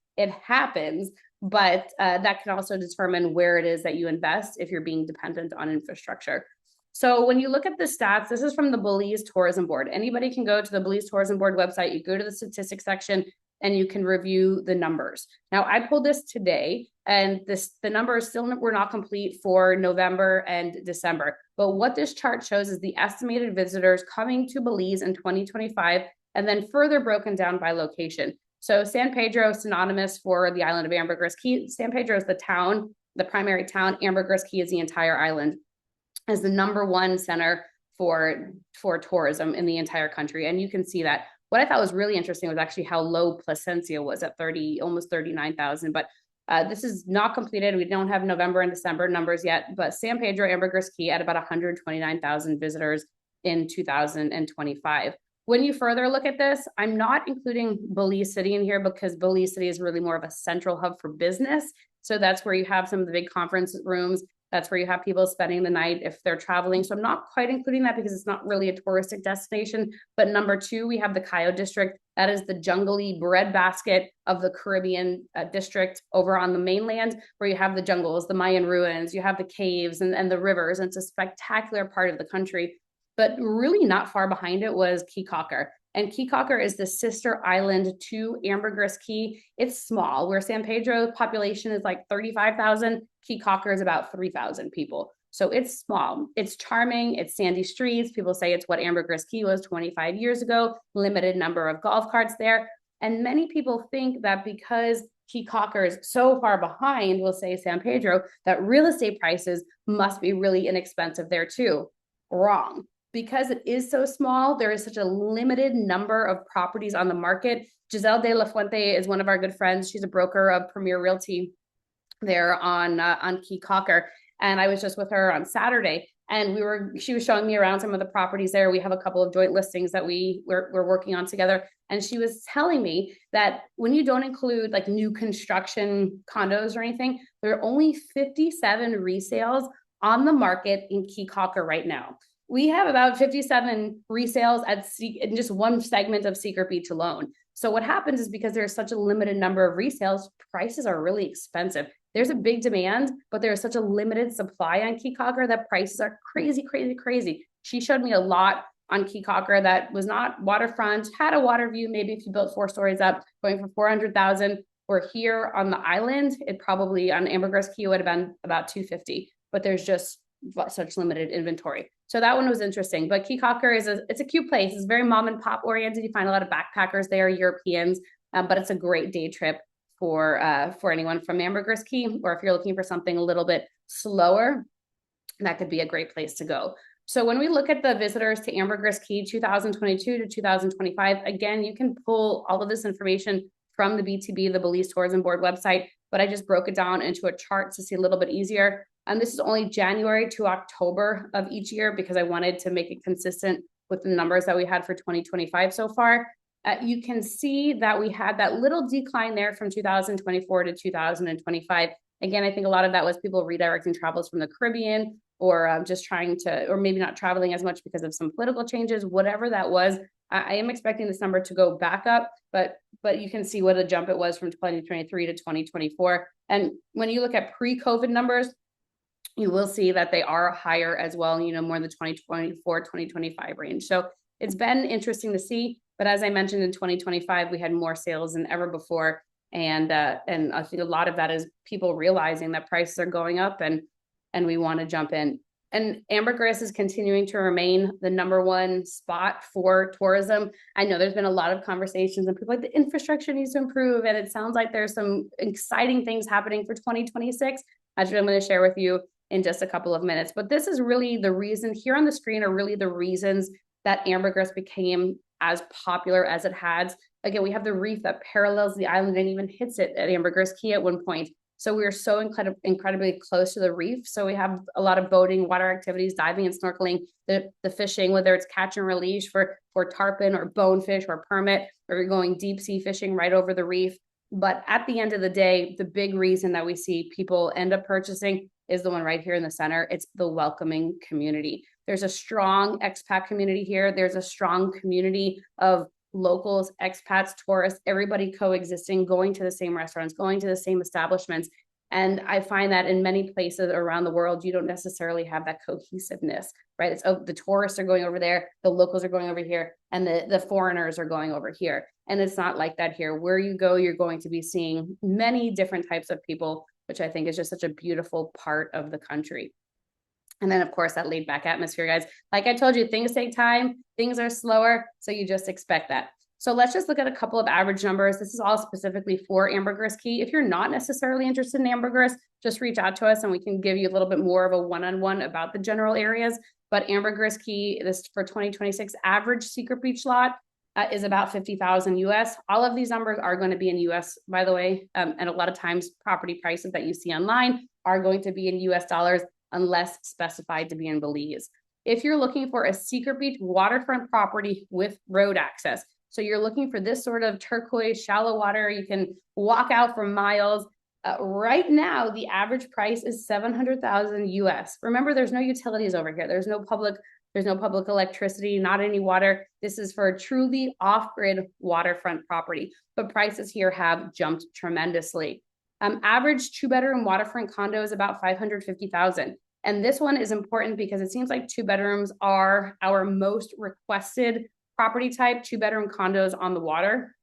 but that can also determine where it is that you invest if you're being dependent on infrastructure. So when you look at the stats, this is from the Belize Tourism Board. Anybody can go to the Belize Tourism Board website. You go to the statistics section and you can review the numbers. Now, I pulled this today, and the numbers still were not complete for November and December. But what this chart shows is the estimated visitors coming to Belize in 2025, and then further broken down by location. So San Pedro, synonymous for the island of Ambergris Caye. San Pedro is the town, the primary town. Ambergris Caye is the entire island, as the number one center for tourism in the entire country. And you can see that. What I thought was really interesting was actually how low Placencia was at almost 39,000. But this is not completed. We don't have November and December numbers yet, but San Pedro, Ambergris Caye at about 129,000 visitors in 2025. When you further look at this, I'm not including Belize City in here because Belize City is really more of a central hub for business. So that's where you have some of the big conference rooms. That's where you have people spending the night if they're traveling. So I'm not quite including that because it's not really a touristic destination. But number 2, we have the Cayo district. That is the jungly breadbasket of the Caribbean district over on the mainland, where you have the jungles, the Mayan ruins, you have the caves and the rivers. And it's a spectacular part of the country. But really not far behind it was Caulker. And Caulker is the sister island to Ambergris Caye. It's small, where San Pedro population is like 35,000. Caulker is about 3,000 people. So it's small. It's charming. It's sandy streets. People say it's what Ambergris Caye was 25 years ago. Limited number of golf carts there. And many people think that because Caulker is so far behind, we'll say San Pedro, that real estate prices must be really inexpensive there too. Wrong. Because it is so small, there is such a limited number of properties on the market. Giselle de la Fuente is one of our good friends. She's a broker of Premier Realty there on Caulker. And I was just with her on Saturday, and she was showing me around some of the properties there. We have a couple of joint listings that we're working on together. And she was telling me that when you don't include like new construction condos or anything, there are only 57 resales on the market in Caulker right now. We have about 57 resales in just one segment of Secret Beach alone. So what happens is because there's such a limited number of resales, prices are really expensive. There's a big demand, but there's such a limited supply on Caulker that prices are crazy, crazy, crazy. She showed me a lot on Caulker that was not waterfront, had a water view, maybe if you built 4 stories up, going for 400,000. Or here on the island, it probably on Ambergris Caye would have been about 250, but there's just such limited inventory. So that one was interesting. But Caulker it's a cute place. It's very mom and pop oriented. You find a lot of backpackers there, Europeans, but it's a great day trip for anyone from Ambergris Caye, or if you're looking for something a little bit slower, that could be a great place to go. So when we look at the visitors to Ambergris Caye 2022 to 2025, again, you can pull all of this information from the BTB, the Belize Tourism Board website, but I just broke it down into a chart to see a little bit easier. And this is only January to October of each year because I wanted to make it consistent with the numbers that we had for 2025 so far. You can see that we had that little decline there from 2024 to 2025. Again, I think a lot of that was people redirecting travels from the Caribbean, or just trying to, or maybe not traveling as much because of some political changes, whatever that was. I am expecting this number to go back up, but but you can see what a jump it was from 2023 to 2024. And when you look at pre-COVID numbers, you will see that they are higher as well, more in the 2024, 2025 range. So it's been interesting to see. But as I mentioned, in 2025, we had more sales than ever before. And I think a lot of that is people realizing that prices are going up and we want to jump in. And Ambergris is continuing to remain the #1 spot for tourism. I know there's been a lot of conversations and people like the infrastructure needs to improve. And it sounds like there's some exciting things happening for 2026, as I'm going to share with you in just a couple of minutes. But this is really the reason here on the screen are really the reasons that Ambergris became as popular as it has. Again, we have the reef that parallels the island and even hits it at Ambergris Caye at one point. So we are so incredibly close to the reef. So we have a lot of boating, water activities, diving and snorkeling, the fishing, whether it's catch and release for tarpon or bonefish or permit, or you're going deep sea fishing right over the reef. But at the end of the day, the big reason that we see people end up purchasing is the one right here in the center. It's the welcoming community. There's a strong expat community here. There's a strong community of locals, expats, tourists, everybody coexisting, going to the same restaurants, going to the same establishments. And I find that in many places around the world, you don't necessarily have that cohesiveness, right? It's the tourists are going over there, the locals are going over here, and the foreigners are going over here. And it's not like that here. Where you go, you're going to be seeing many different types of people, which I think is just such a beautiful part of the country. And then, of course, that laid back atmosphere, guys. Like I told you, things take time, things are slower, so you just expect that. So let's just look at a couple of average numbers. This is all specifically for Ambergris Caye. If you're not necessarily interested in Ambergris, just reach out to us and we can give you a little bit more of a one-on-one about the general areas. But Ambergris Caye, this for 2026 average secret beach lot is about 50,000 US. All of these numbers are going to be in US, by the way. And a lot of times property prices that you see online are going to be in US dollars unless specified to be in Belize. If you're looking for a secret beach waterfront property with road access, so you're looking for this sort of turquoise, shallow water, you can walk out for miles. Right now, the average price is 700,000 US. Remember, there's no utilities over here. There's no public electricity, not any water. This is for a truly off-grid waterfront property. But prices here have jumped tremendously. Average 2-bedroom waterfront condo is about 550,000. And this one is important because it seems like 2 bedrooms are our most requested property type, 2-bedroom condos on the water.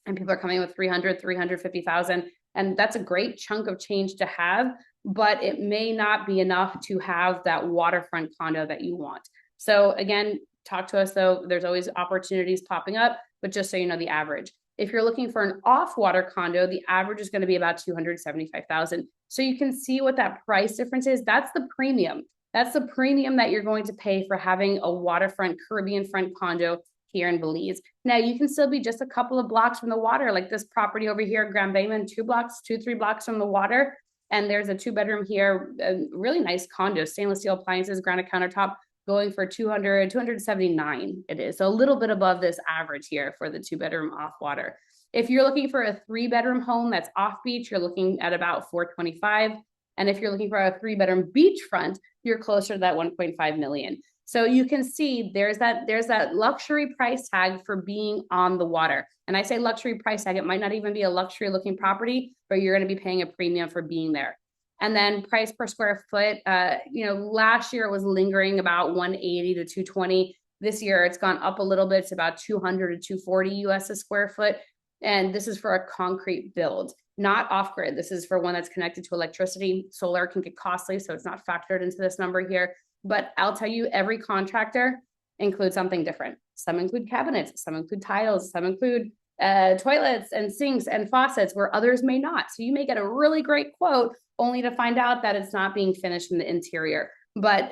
And people are coming with 300, 350,000. And that's a great chunk of change to have, but it may not be enough to have that waterfront condo that you want. So again, talk to us though. There's always opportunities popping up, but just so you know the average. If you're looking for an off-water condo, the average is going to be about 275,000. So you can see what that price difference is. That's the premium. That's the premium that you're going to pay for having a waterfront Caribbean front condo here in Belize. Now you can still be just a couple of blocks from the water, like this property over here, Grand Bayman, 3 blocks from the water. And there's a 2-bedroom here, a really nice condo, stainless steel appliances, granite countertop, going for 279 it is. So a little bit above this average here for the 2-bedroom off water. If you're looking for a 3-bedroom home that's off beach, you're looking at about 425. And if you're looking for a 3-bedroom beachfront, you're closer to that 1.5 million. So you can see there's that luxury price tag for being on the water. And I say luxury price tag, it might not even be a luxury looking property, but you're going to be paying a premium for being there. And then price per square foot, last year it was lingering about 180 to 220. This year it's gone up a little bit. It's about 200 to 240 US a square foot. And this is for a concrete build, not off grid. This is for one that's connected to electricity. Solar can get costly, so it's not factored into this number here. But I'll tell you, every contractor includes something different. Some include cabinets, some include tiles, some include toilets and sinks and faucets where others may not. So you may get a really great quote only to find out that it's not being finished in the interior. But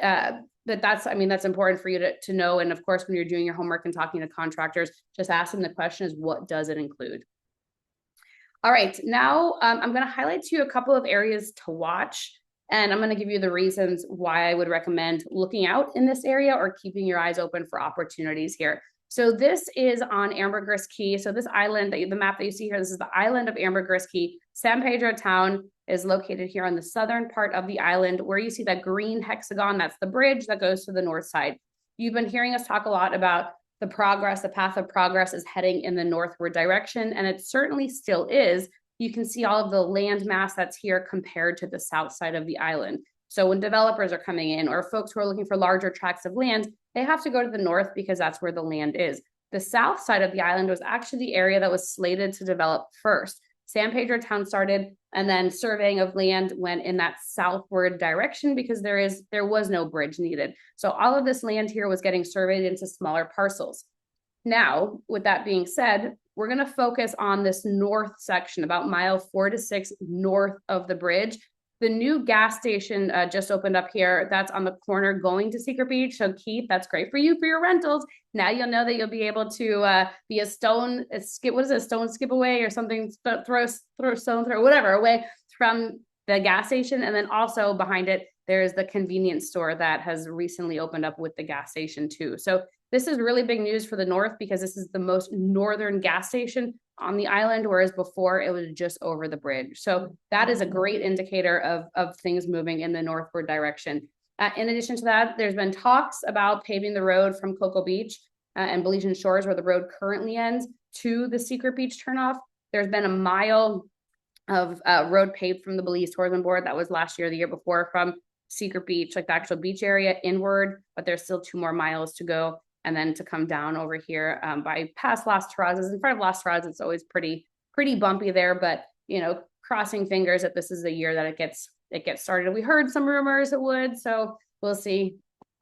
that's important for you to know. And of course, when you're doing your homework and talking to contractors, just ask them the question is, what does it include? All right, now I'm going to highlight to you a couple of areas to watch. And I'm going to give you the reasons why I would recommend looking out in this area or keeping your eyes open for opportunities here. So this is on Ambergris Caye. So this island, the map that you see here, this is the island of Ambergris Caye. San Pedro town is located here on the southern part of the island where you see that green hexagon. That's the bridge that goes to the north side. You've been hearing us talk a lot about the path of progress is heading in the northward direction, and it certainly still is. You can see all of the land mass that's here compared to the south side of the island. So when developers are coming in or folks who are looking for larger tracts of land, they have to go to the north because that's where the land is. The south side of the island was actually the area that was slated to develop first. San Pedro town started, and then surveying of land went in that southward direction because there was no bridge needed. So all of this land here was getting surveyed into smaller parcels. Now, with that being said, we're going to focus on this north section, about mile 4 to 6 north of the bridge. The new gas station just opened up here. That's on the corner going to Secret Beach. So Keith, that's great for you for your rentals. Now you'll know that you'll be able to be a stone skip away or something, throw whatever away from the gas station. And then also behind it, there's the convenience store that has recently opened up with the gas station too. So this is really big news for the north because this is the most northern gas station on the island, whereas before it was just over the bridge. So that is a great indicator of things moving in the northward direction. In addition to that, there's been talks about paving the road from Cocoa Beach and Belizean Shores, where the road currently ends, to the Secret Beach turnoff. There's been a mile of road paved from the Belize Tourism Board. That was last year, the year before, from Secret Beach, like the actual beach area, inward, but there's still 2 more miles to go. And then to come down over here by past Las Terrazas. In front of Las Terrazas, it's always pretty bumpy there, but crossing fingers that this is the year that it gets started. We heard some rumors it would, so we'll see.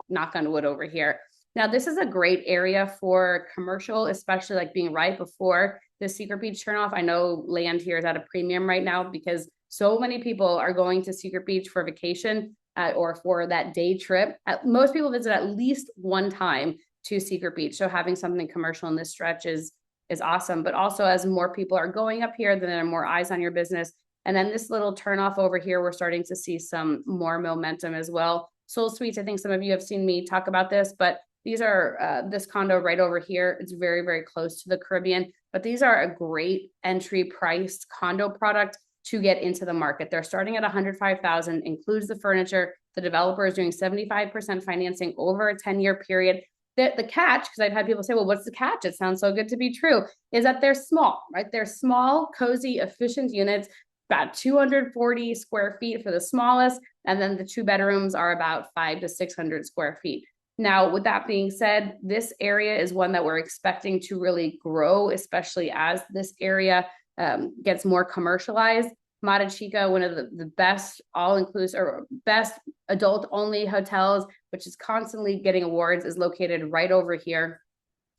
Knock on wood over here. Now, this is a great area for commercial, especially like being right before the Secret Beach turnoff. I know land here is at a premium right now because so many people are going to Secret Beach for vacation or for that day trip. Most people visit at least one time to Secret Beach. So having something commercial in this stretch is awesome. But also, as more people are going up here, then there are more eyes on your business. And then this little turnoff over here, we're starting to see some more momentum as well. Soul Suites, I think some of you have seen me talk about this, but these are this condo right over here. It's very, very close to the Caribbean, but these are a great entry priced condo product to get into the market. They're starting at $105,000, includes the furniture. The developer is doing 75% financing over a 10-year period. The catch, because I've had people say, well, what's the catch? It sounds so good to be true, is that they're small, right? They're small, cozy, efficient units, about 240 square feet for the smallest. And then the 2 bedrooms are about 500 to 600 square feet. Now, with that being said, this area is one that we're expecting to really grow, especially as this area gets more commercialized. Mata Chica, one of the best all-inclusive or best adult-only hotels, which is constantly getting awards, is located right over here.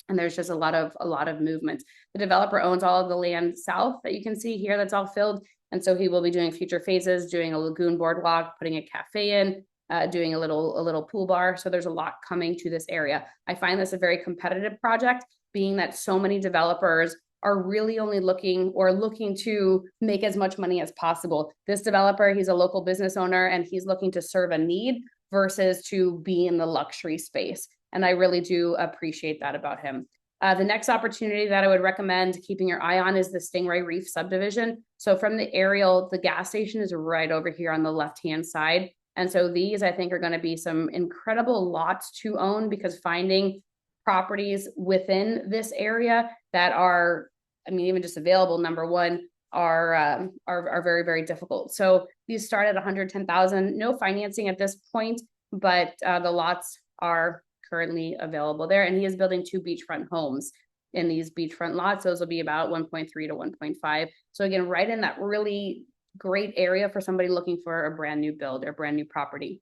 And there's just a lot of movement. The developer owns all of the land south that you can see here that's all filled. And so he will be doing future phases, doing a lagoon boardwalk, putting a cafe in, doing a little pool bar. So there's a lot coming to this area. I find this a very competitive project, being that so many developers are really only looking to make as much money as possible. This developer, he's a local business owner and he's looking to serve a need versus to be in the luxury space. And I really do appreciate that about him. The next opportunity that I would recommend keeping your eye on is the Stingray Reef subdivision. So from the aerial, the gas station is right over here on the left-hand side. And so these, I think, are going to be some incredible lots to own, because finding properties within this area that are, even just available, number one, are very, very difficult. So these start at 110,000, no financing at this point, but the lots are currently available there. And he is building 2 beachfront homes in these beachfront lots. Those will be about 1.3 to 1.5. So again, right in that really great area for somebody looking for a brand new build or brand new property.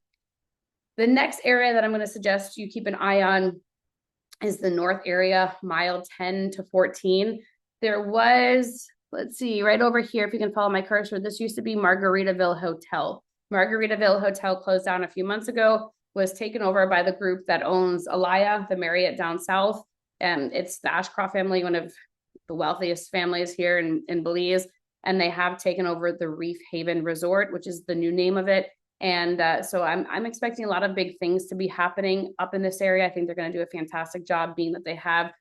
The next area that I'm going to suggest you keep an eye on is the north area, mile 10 to 14. There was, let's see, right over here, if you can follow my cursor, this used to be Margaritaville Hotel. Margaritaville Hotel closed down a few months ago, was taken over by the group that owns Alaya, the Marriott down south. And it's the Ashcroft family, one of the wealthiest families here in Belize. And they have taken over the Reef Haven Resort, which is the new name of it. And so I'm expecting a lot of big things to be happening up in this area. I think they're going to do a fantastic job, being that they have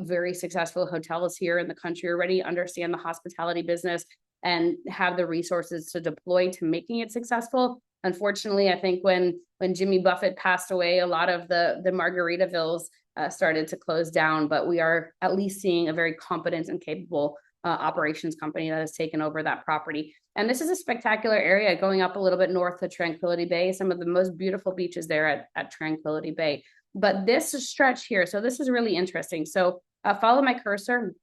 very successful hotels here in the country already, understand the hospitality business, and have the resources to deploy to making it successful. Unfortunately, I think when Jimmy Buffett passed away, a lot of the Margaritavilles started to close down, but we are at least seeing a very competent and capable operations company that has taken over that property. And this is a spectacular area going up a little bit north to Tranquility Bay, some of the most beautiful beaches there at Tranquility Bay. But this stretch here, so this is really interesting. So follow my cursor.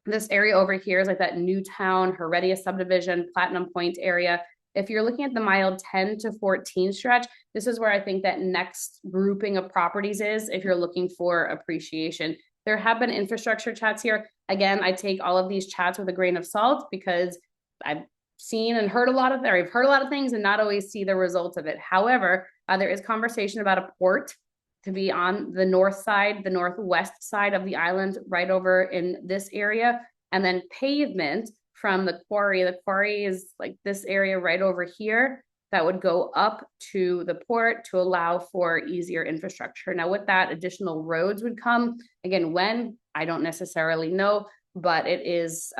This area over here is like that Newtown, Heredia subdivision, Platinum Point area. If you're looking at the mile 10 to 14 stretch, this is where I think that next grouping of properties is if you're looking for appreciation. There have been infrastructure chats here. Again, I take all of these chats with a grain of salt because I've seen and heard a lot of, or I've heard a lot of things and not always see the results of it. However, there is conversation about a port to be on the north side, the northwest side of the island, right over in this area, and then pavement from the quarry. The quarry is like this area right over here that would go up to the port to allow for easier infrastructure. Now, with that, additional roads would come. Again, when, I don't necessarily know, but it is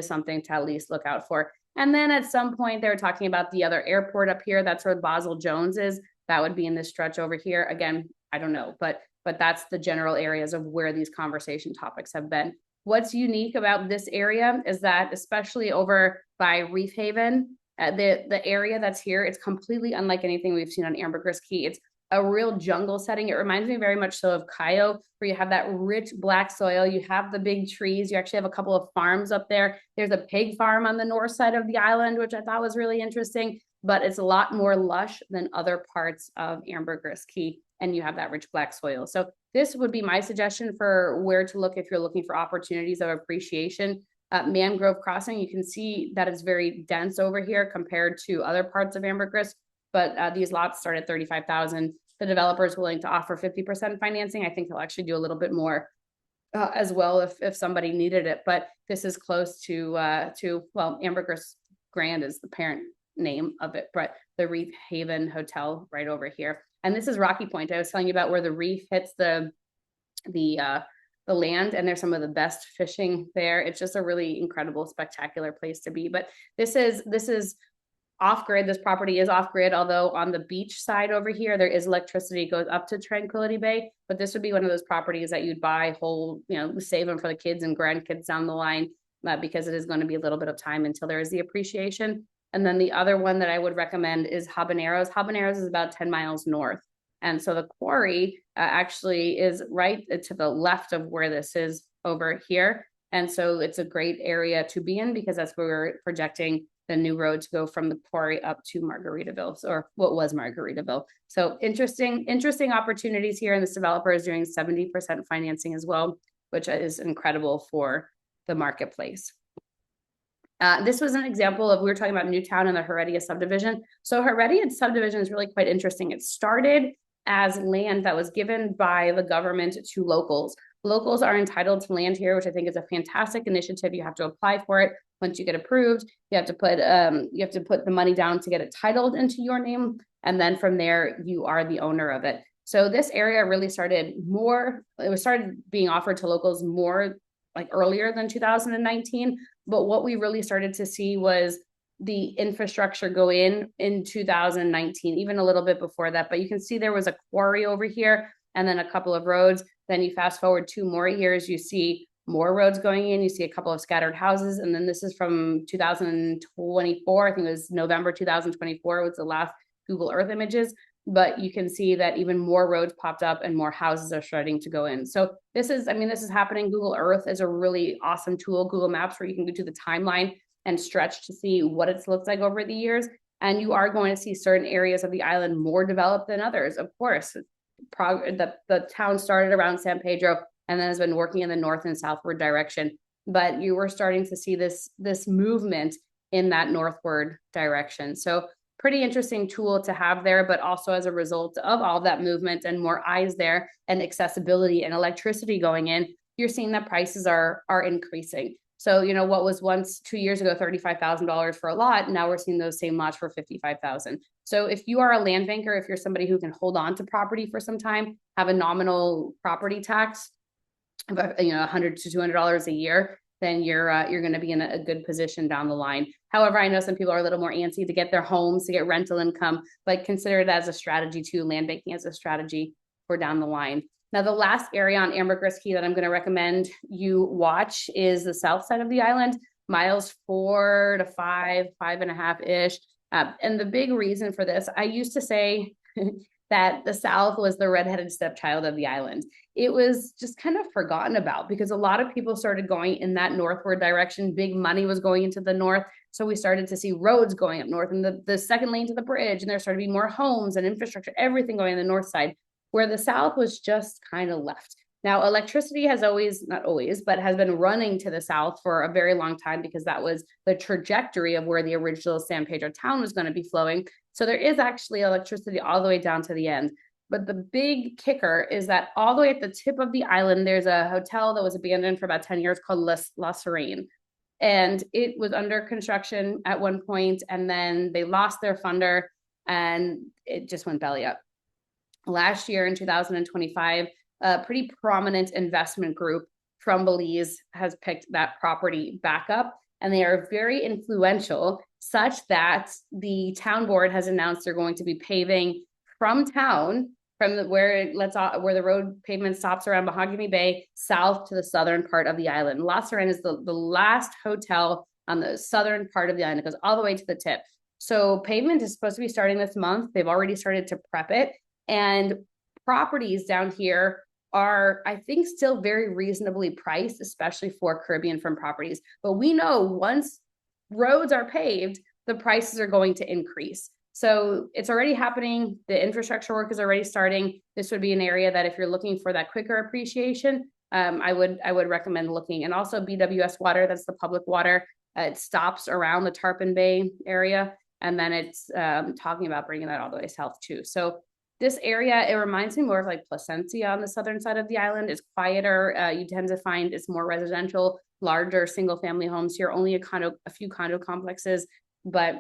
something to at least look out for. And then at some point, they were talking about the other airport up here. That's where Basel Jones is. That would be in this stretch over here. Again, I don't know, but that's the general areas of where these conversation topics have been. What's unique about this area is that, especially over by Reef Haven, the area that's here, it's completely unlike anything we've seen on Ambergris Caye. It's a real jungle setting. It reminds me very much so of Caye, where you have that rich black soil, you have the big trees, you actually have a couple of farms up there. There's a pig farm on the north side of the island, which I thought was really interesting, but it's a lot more lush than other parts of Ambergris Caye, and you have that rich black soil. So this would be my suggestion for where to look if you're looking for opportunities of appreciation. Mangrove Crossing, you can see that it's very dense over here compared to other parts of Ambergris, but these lots start at $35,000. The developer is willing to offer 50% financing. I think he'll actually do a little bit more as well if somebody needed it. But this is close to well, Ambergris Grand is the parent name of it, but the Reef Haven Hotel right over here. And this is Rocky Point. I was telling you about where the reef hits the land, and there's some of the best fishing there. It's just a really incredible, spectacular place to be. But this is off grid. This property is off grid, although on the beach side over here, there is electricity, goes up to Tranquility Bay. But this would be one of those properties that you'd buy whole, save them for the kids and grandkids down the line, because it is going to be a little bit of time until there is the appreciation. And then the other one that I would recommend is Habaneros. Habaneros is about 10 miles north. And so the quarry actually is right to the left of where this is over here. And so it's a great area to be in because that's where we're projecting the new road to go from the quarry up to Margaritaville, or what was Margaritaville. So interesting opportunities here. And this developer is doing 70% financing as well, which is incredible for the marketplace. This was an example of, we were talking about Newtown and the Heredia subdivision. So Heredia subdivision is really quite interesting. It started as land that was given by the government to locals. Locals are entitled to land here, which I think is a fantastic initiative. You have to apply for it. Once you get approved, you have to put the money down to get it titled into your name, and then from there you are the owner of it. So this area really started being offered to locals more like earlier than 2019. But what we really started to see was the infrastructure go in 2019, even a little bit before that. But you can see there was a quarry over here and then a couple of roads. Then you fast forward 2 more years, you see more roads going in, you see a couple of scattered houses. And then this is from 2024, I think it was November 2024 was the last Google Earth images. But you can see that even more roads popped up and more houses are starting to go in. So this is happening. Google Earth is a really awesome tool, Google Maps, where you can go to the timeline and stretch to see what it looks like over the years. And you are going to see certain areas of the island more developed than others. Of course, the town started around San Pedro and then has been working in the north and southward direction. But you were starting to see this movement in that northward direction. So pretty interesting tool to have there, but also as a result of all that movement and more eyes there and accessibility and electricity going in, you're seeing that prices are increasing. So, what was once 2 years ago, $35,000 for a lot, now we're seeing those same lots for $55,000. So if you are a land banker, if you're somebody who can hold on to property for some time, have a nominal property tax of $100 to $200 a year, then you're going to be in a good position down the line. However, I know some people are a little more antsy to get their homes, to get rental income, but consider it as a strategy too, land banking as a strategy for down the line. Now, the last area on Ambergris Caye that I'm going to recommend you watch is the south side of the island, miles 4 to 5, 5.5-ish. And the big reason for this, I used to say that the South was the redheaded stepchild of the island. It was just kind of forgotten about because a lot of people started going in that northward direction. Big money was going into the north. So we started to see roads going up north and the second lane to the bridge. And there started to be more homes and infrastructure, everything going on the north side, where the South was just kind of left. Now, electricity has always, not always, but has been running to the south for a very long time because that was the trajectory of where the original San Pedro town was going to be flowing. So there is actually electricity all the way down to the end. But the big kicker is that all the way at the tip of the island, there's a hotel that was abandoned for about 10 years called La Foerign. And it was under construction at one point, and then they lost their funder and it just went belly up. Last year in 2025, a pretty prominent investment group from Belize has picked that property back up, and they are very influential, such that the town board has announced they're going to be paving from town, where the road pavement stops around Mahogany Bay, south to the southern part of the island. La Foerign is the last hotel on the southern part of the island. It goes all the way to the tip. So pavement is supposed to be starting this month. They've already started to prep it. And properties down here are, I think, still very reasonably priced, especially for Caribbean front properties. But we know once roads are paved, the prices are going to increase. So it's already happening. The infrastructure work is already starting. This would be an area that if you're looking for that quicker appreciation, I would recommend looking. And also BWS water, that's the public water. It stops around the Tarpon Bay area. And then it's talking about bringing that all the way south too. So this area, it reminds me more of like Placencia on the southern side of the island. It's quieter. You tend to find it's more residential, larger single family homes here, only a few condo complexes, but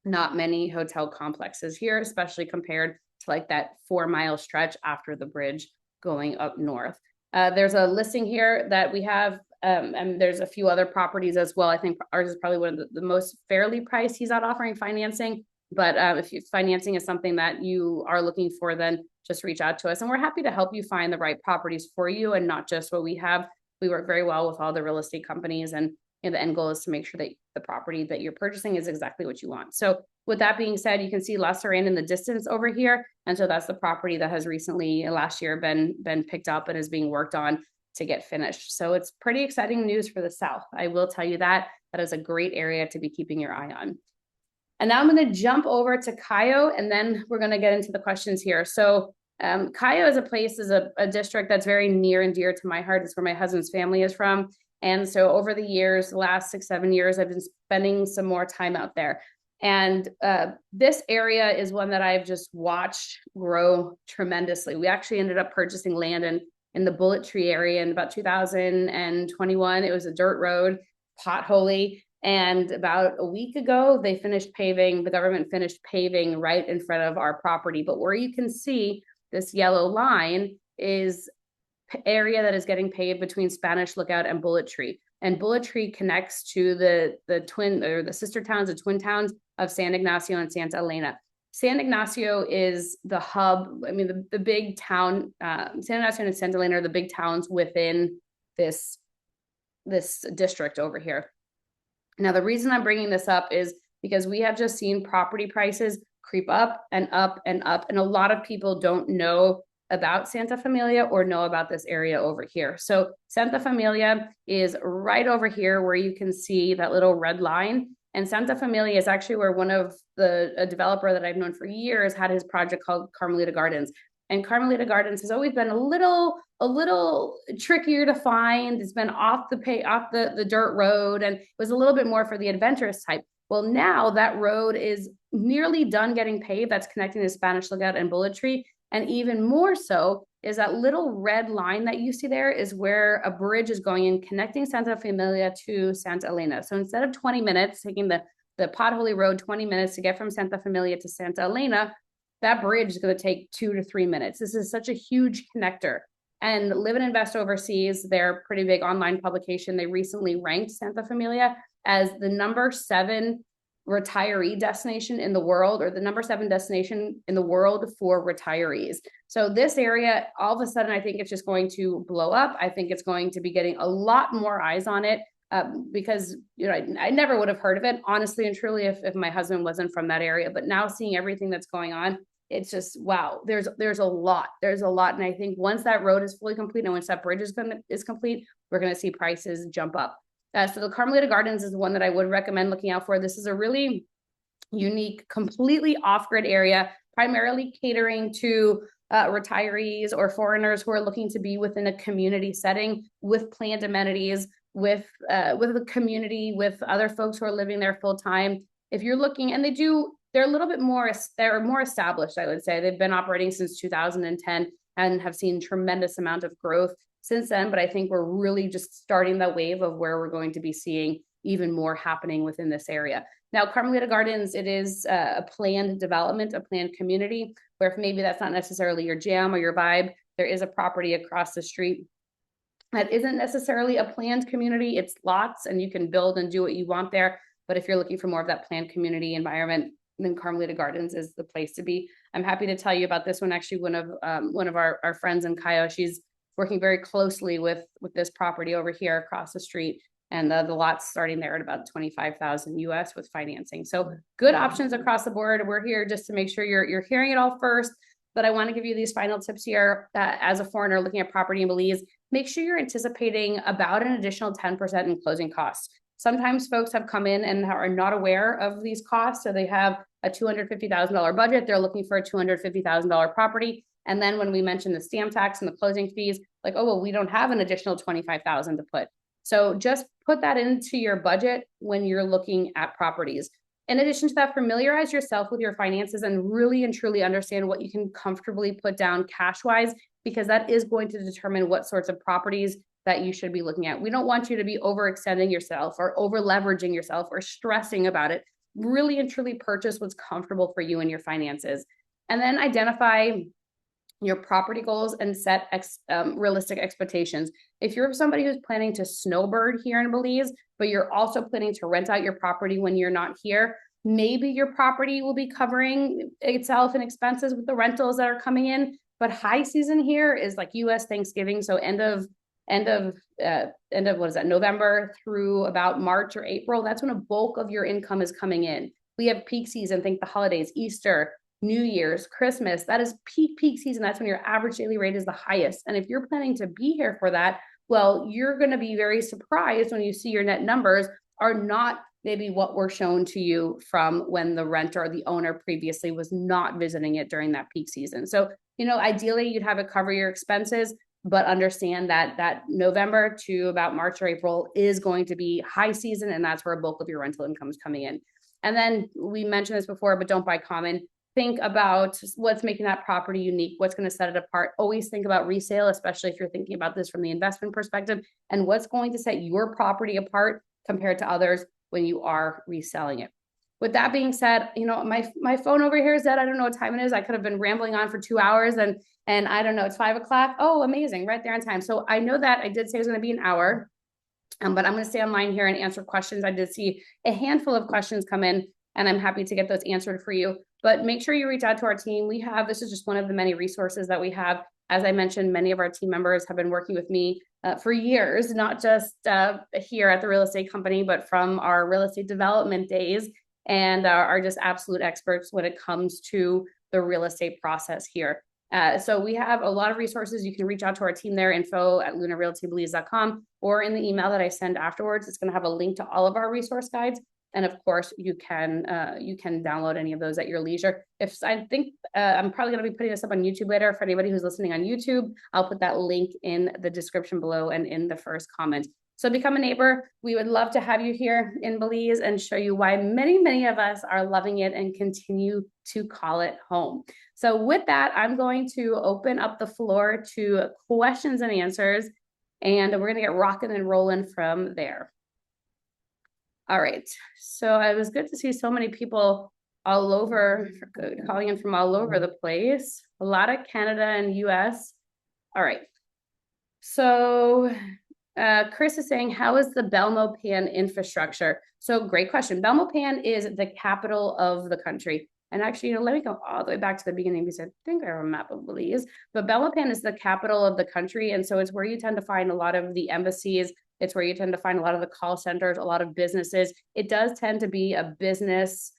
not many hotel complexes here, especially compared to like that 4-mile stretch after the bridge going up north. There's a listing here that we have, and there's a few other properties as well. I think ours is probably one of the most fairly priced. He's not offering financing, but if financing is something that you are looking for, then just reach out to us. And we're happy to help you find the right properties for you and not just what we have. We work very well with all the real estate companies, and the end goal is to make sure that the property that you're purchasing is exactly what you want. So with that being said, you can see La Foerign in the distance over here. And so that's the property that has recently, last year, been picked up and is being worked on to get finished. So it's pretty exciting news for the South. I will tell you that. That is a great area to be keeping your eye on. And now I'm going to jump over to Cayo, and then we're going to get into the questions here. So Cayo is a district that's very near and dear to my heart. It's where my husband's family is from. And so over the years, the last 6-7 years, I've been spending some more time out there. And this area is one that I've just watched grow tremendously. We actually ended up purchasing land in the Bullet Tree area in about 2021. It was a dirt road, potholy. And about a week ago, the government finished paving right in front of our property. But where you can see this yellow line is area that is getting paved between Spanish Lookout and Bullet Tree. And Bullet Tree connects to the sister towns, the twin towns of San Ignacio and Santa Elena. San Ignacio is the hub. I mean, the big town, San Ignacio and Santa Elena are the big towns within this district over here. Now, the reason I'm bringing this up is because we have just seen property prices creep up and up and up. And a lot of people don't know about Santa Familia or know about this area over here. So Santa Familia is right over here where you can see that little red line. And Santa Familia is actually where a developer that I've known for years had his project called Carmelita Gardens. And Carmelita Gardens has always been a little trickier to find. It's been off the dirt road, and it was a little bit more for the adventurous type. Well, now that road is nearly done getting paved. That's connecting to Spanish Lookout and Bullet Tree. And even more so is that little red line that you see there is where a bridge is going in, connecting Santa Familia to Santa Elena. So instead of 20 minutes, taking the potholy road 20 minutes to get from Santa Familia to Santa Elena, that bridge is going to take 2 to 3 minutes. This is such a huge connector. And Live and Invest Overseas, their pretty big online publication, they recently ranked Santa Familia as the number 7 retiree destination in the world, or the number 7 destination in the world for retirees. So this area, all of a sudden, I think it's just going to blow up. I think it's going to be getting a lot more eyes on it, because I never would have heard of it, honestly and truly, if my husband wasn't from that area. But now seeing everything that's going on, it's just, wow, there's a lot. And I think once that road is fully complete and once that bridge is complete, we're going to see prices jump up. So the Carmelita Gardens is the one that I would recommend looking out for. This is a really unique, completely off-grid area, primarily catering to retirees or foreigners who are looking to be within a community setting with planned amenities, with the community, with other folks who are living there full time. If you're looking, and they're a little bit more, they're more established, I would say. They've been operating since 2010 and have seen tremendous amount of growth since then. But I think we're really just starting that wave of where we're going to be seeing even more happening within this area. Now, Carmelita Gardens, it is a planned development, a planned community, where if maybe that's not necessarily your jam or your vibe, there is a property across the street that isn't necessarily a planned community. It's lots, and you can build and do what you want there. But if you're looking for more of that planned community environment, then Carmelita Gardens is the place to be. I'm happy to tell you about this one. Actually, one of our friends in Caye, she's working very closely with this property over here across the street. And the lot's starting there at about 25,000 US with financing. So good options across the board. We're here just to make sure you're hearing it all first. But I want to give you these final tips here. As a foreigner looking at property in Belize, make sure you're anticipating about an additional 10% in closing costs. Sometimes folks have come in and are not aware of these costs. So they have a $250,000 budget. They're looking for a $250,000 property. And then when we mention the stamp tax and the closing fees, like, oh, well, we don't have an additional 25,000 to put. So just put that into your budget when you're looking at properties. In addition to that, familiarize yourself with your finances and really and truly understand what you can comfortably put down cash-wise, because that is going to determine what sorts of properties that you should be looking at. We don't want you to be overextending yourself or over leveraging yourself or stressing about it. Really and truly purchase what's comfortable for you and your finances. And then identify your property goals and set realistic expectations. If you're somebody who's planning to snowbird here in Belize, but you're also planning to rent out your property when you're not here, maybe your property will be covering itself and expenses with the rentals that are coming in. But high season here is like US Thanksgiving. So end of what is that, November through about March or April. That's when a bulk of your income is coming in. We have peak season, think the holidays, Easter, New Year's, Christmas. That is peak season. That's when your average daily rate is the highest. And if you're planning to be here for that, well, you're going to be very surprised when you see your net numbers are not maybe what were shown to you from when the renter or the owner previously was not visiting it during that peak season. So, ideally you'd have it cover your expenses, but understand that November to about March or April is going to be high season, and that's where a bulk of your rental income is coming in. And then we mentioned this before, but don't buy common. Think about what's making that property unique, what's going to set it apart. Always think about resale, especially if you're thinking about this from the investment perspective, and what's going to set your property apart compared to others when you are reselling it. With that being said, my phone over here is dead. I don't know what time it is. I could have been rambling on for 2 hours and I don't know, it's 5 o'clock. Oh, amazing. Right there on time. So I know that I did say it was going to be an hour, but I'm going to stay online here and answer questions. I did see a handful of questions come in, and I'm happy to get those answered for you. But make sure you reach out to our team. This is just one of the many resources that we have. As I mentioned, many of our team members have been working with me for years, not just here at the real estate company, but from our real estate development days, and are just absolute experts when it comes to the real estate process here. So we have a lot of resources. You can reach out to our team there, info@lunarealtybelize.com, or in the email that I send afterwards. It's going to have a link to all of our resource guides. And of course, you can download any of those at your leisure. I think I'm probably going to be putting this up on YouTube later. For anybody who's listening on YouTube, I'll put that link in the description below and in the first comment. So become a neighbor. We would love to have you here in Belize and show you why many, many of us are loving it and continue to call it home. So with that, I'm going to open up the floor to questions and answers, and we're going to get rocking and rolling from there. All right, so it was good to see so many people all over, calling in from all over the place. A lot of Canada and US. All right, so Chris is saying, how is the Belmopan infrastructure? So great question. Belmopan is the capital of the country. And actually, let me go all the way back to the beginning because I think I have a map of Belize. But Belmopan is the capital of the country. And so it's where you tend to find a lot of the embassies. It's where you tend to find a lot of the call centers, a lot of businesses. It does tend to be a business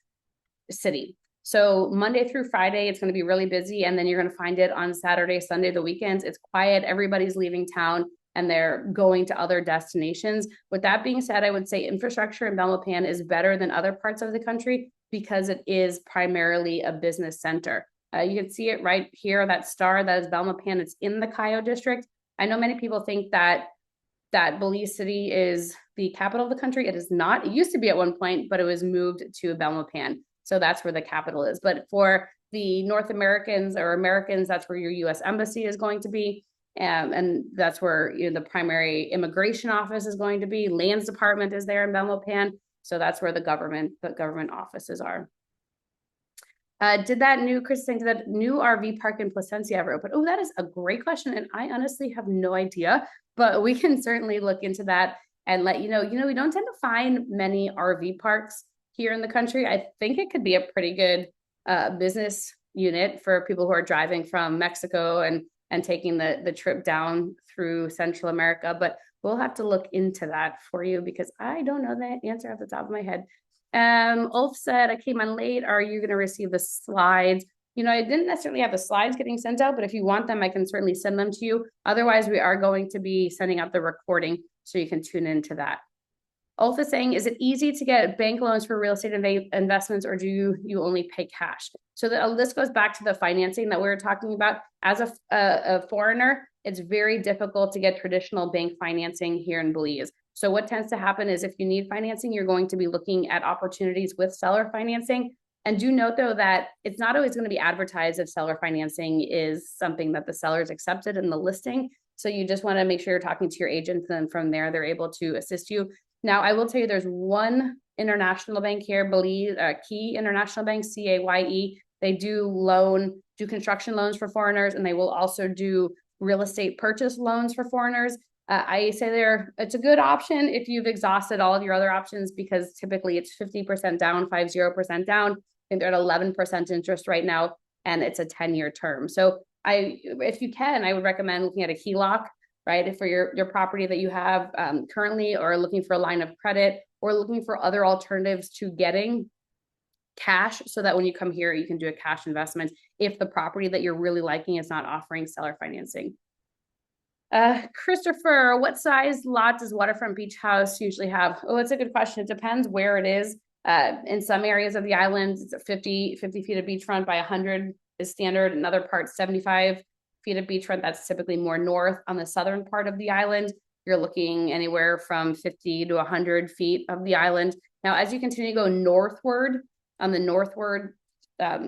city. So Monday through Friday, it's going to be really busy. And then you're going to find it on Saturday, Sunday, the weekends. It's quiet. Everybody's leaving town and they're going to other destinations. With that being said, I would say infrastructure in Belmopan is better than other parts of the country because it is primarily a business center. You can see it right here, that star, that is Belmopan. It's in the Cayo district. I know many people think that Belize City is the capital of the country. It is not. It used to be at one point, but it was moved to Belmopan. So that's where the capital is. But for the North Americans or Americans, that's where your U.S. Embassy is going to be. And that's where the primary immigration office is going to be. Lands Department is there in Belmopan. So that's where the government offices are. Chris did that new RV park in Placencia ever open? Oh, that is a great question. And I honestly have no idea, but we can certainly look into that and let you know. We don't tend to find many RV parks here in the country. I think it could be a pretty good business unit for people who are driving from Mexico and taking the trip down through Central America, but we'll have to look into that for you because I don't know the answer off the top of my head. Ulf said, I came on late. Are you going to receive the slides? I didn't necessarily have the slides getting sent out, but if you want them, I can certainly send them to you. Otherwise, we are going to be sending out the recording so you can tune into that. Ulf is saying, is it easy to get bank loans for real estate investments, or do you only pay cash? So this goes back to the financing that we were talking about. As a foreigner, it's very difficult to get traditional bank financing here in Belize. So what tends to happen is if you need financing, you're going to be looking at opportunities with seller financing. And do note, though, that it's not always going to be advertised if seller financing is something that the seller's accepted in the listing. So you just want to make sure you're talking to your agent, and then from there, they're able to assist you. Now, I will tell you, there's one international bank here, Belize Caye International Bank, CAYE. They do construction loans for foreigners, and they will also do real estate purchase loans for foreigners. I say it's a good option if you've exhausted all of your other options, because typically it's 50% down, 50% down. I think they're at 11% interest right now, and it's a 10-year term. So if you can, I would recommend looking at a HELOC, right? For your property that you have currently, or looking for a line of credit, or looking for other alternatives to getting cash, so that when you come here, you can do a cash investment if the property that you're really liking is not offering seller financing. Christopher, what size lot does Waterfront Beach House usually have? Oh, it's a good question. It depends where it is. In some areas of the island, it's 50 feet of beachfront by 100 is standard. In other parts, 75 feet of beachfront. That's typically more north. On the southern part of the island, you're looking anywhere from 50 to 100 feet of the island. Now, as you continue to go northward, on the northward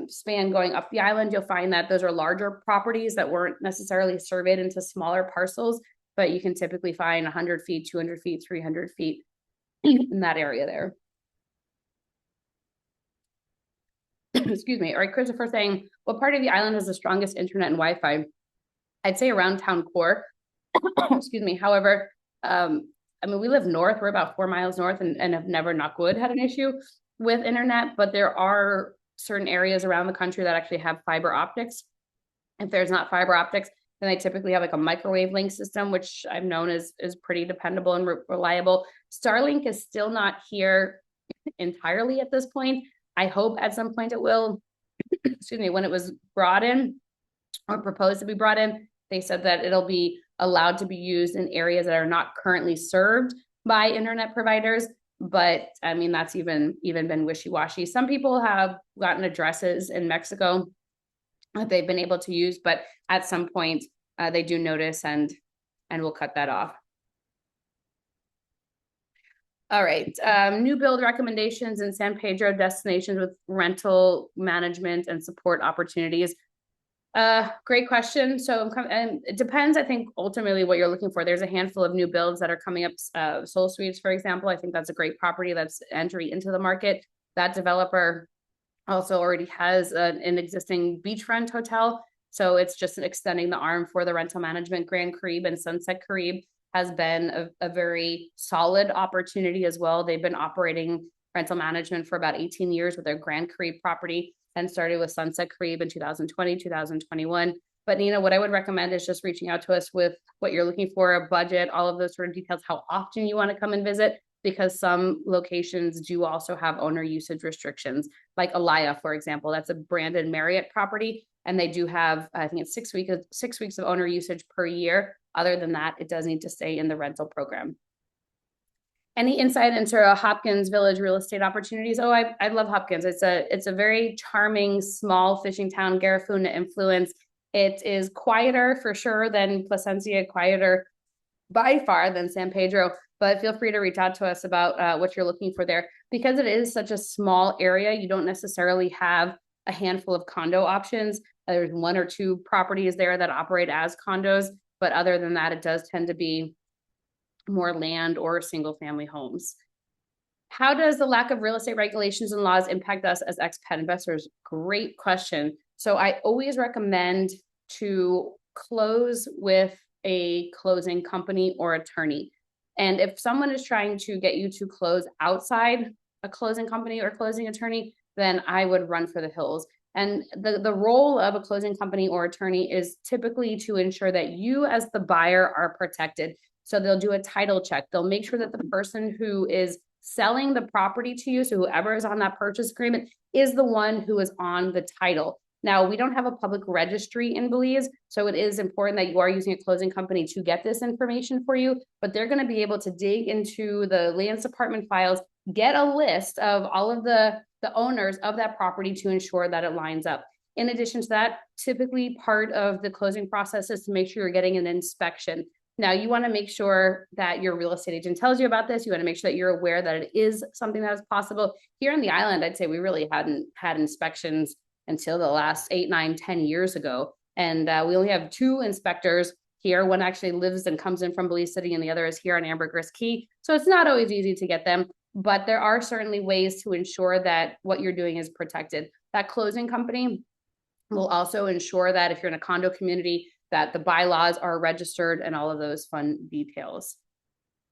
span going up the island, you'll find that those are larger properties that weren't necessarily surveyed into smaller parcels, but you can typically find 100 feet, 200 feet, 300 feet in that area there. Excuse me. All right, Christopher saying, what part of the island has the strongest internet and Wi-Fi? I'd say around town core. Excuse me. However, we live north. We're about 4 miles north, and have never, knock wood, had an issue with internet, but there are certain areas around the country that actually have fiber optics. If there's not fiber optics, then they typically have like a microwave link system, which I've known is pretty dependable and reliable. Starlink is still not here entirely at this point. I hope at some point it will. Excuse me. When it was brought in, or proposed to be brought in, they said that it'll be allowed to be used in areas that are not currently served by internet providers. But that's even been wishy-washy. Some people have gotten addresses in Mexico that they've been able to use, but at some point they do notice and we'll cut that off. All right, new build recommendations in San Pedro destinations with rental management and support opportunities. Great question. So and it depends, I think, ultimately what you're looking for. There's a handful of new builds that are coming up. Soul Suites, for example, I think that's a great property that's entry into the market. That developer also already has an existing beachfront hotel. So it's just extending the arm for the rental management, Grand Caribe and Sunset Caribe. has been a very solid opportunity as well. They've been operating rental management for about 18 years with their Grand Caribe property, and started with Sunset Caribe in 2020, 2021. But Nina, what I would recommend is just reaching out to us with what you're looking for, a budget, all of those sort of details, how often you want to come and visit, because some locations do also have owner usage restrictions, like Alaya, for example. That's a branded Marriott property, and they do have, I think it's 6 weeks of owner usage per year. Other than that, it does need to stay in the rental program. Any insight into Hopkins Village real estate opportunities? Oh, I love Hopkins. It's a very charming, small fishing town, Garifuna influence. It is quieter for sure than Placencia, quieter by far than San Pedro, but feel free to reach out to us about what you're looking for there. Because it is such a small area, you don't necessarily have a handful of condo options. There's 1 or 2 properties there that operate as condos, but other than that, it does tend to be more land or single family homes. How does the lack of real estate regulations and laws impact us as expat investors? Great question. So I always recommend to close with a closing company or attorney. And if someone is trying to get you to close outside a closing company or closing attorney, then I would run for the hills. And the role of a closing company or attorney is typically to ensure that you as the buyer are protected. So they'll do a title check. They'll make sure that the person who is selling the property to you, so whoever is on that purchase agreement, is the one who is on the title. Now, we don't have a public registry in Belize, so it is important that you are using a closing company to get this information for you, but they're going to be able to dig into the lands department files, get a list of all of the owners of that property to ensure that it lines up. In addition to that, typically part of the closing process is to make sure you're getting an inspection. Now, you want to make sure that your real estate agent tells you about this. You want to make sure that you're aware that it is something that is possible. Here on the island, I'd say we really hadn't had inspections until the last 8, 9, 10 years ago. And we only have 2 inspectors here. One actually lives and comes in from Belize City, and the other is here on Ambergris Caye. So it's not always easy to get them, but there are certainly ways to ensure that what you're doing is protected. That closing company will also ensure that if you're in a condo community, that the bylaws are registered and all of those fun details.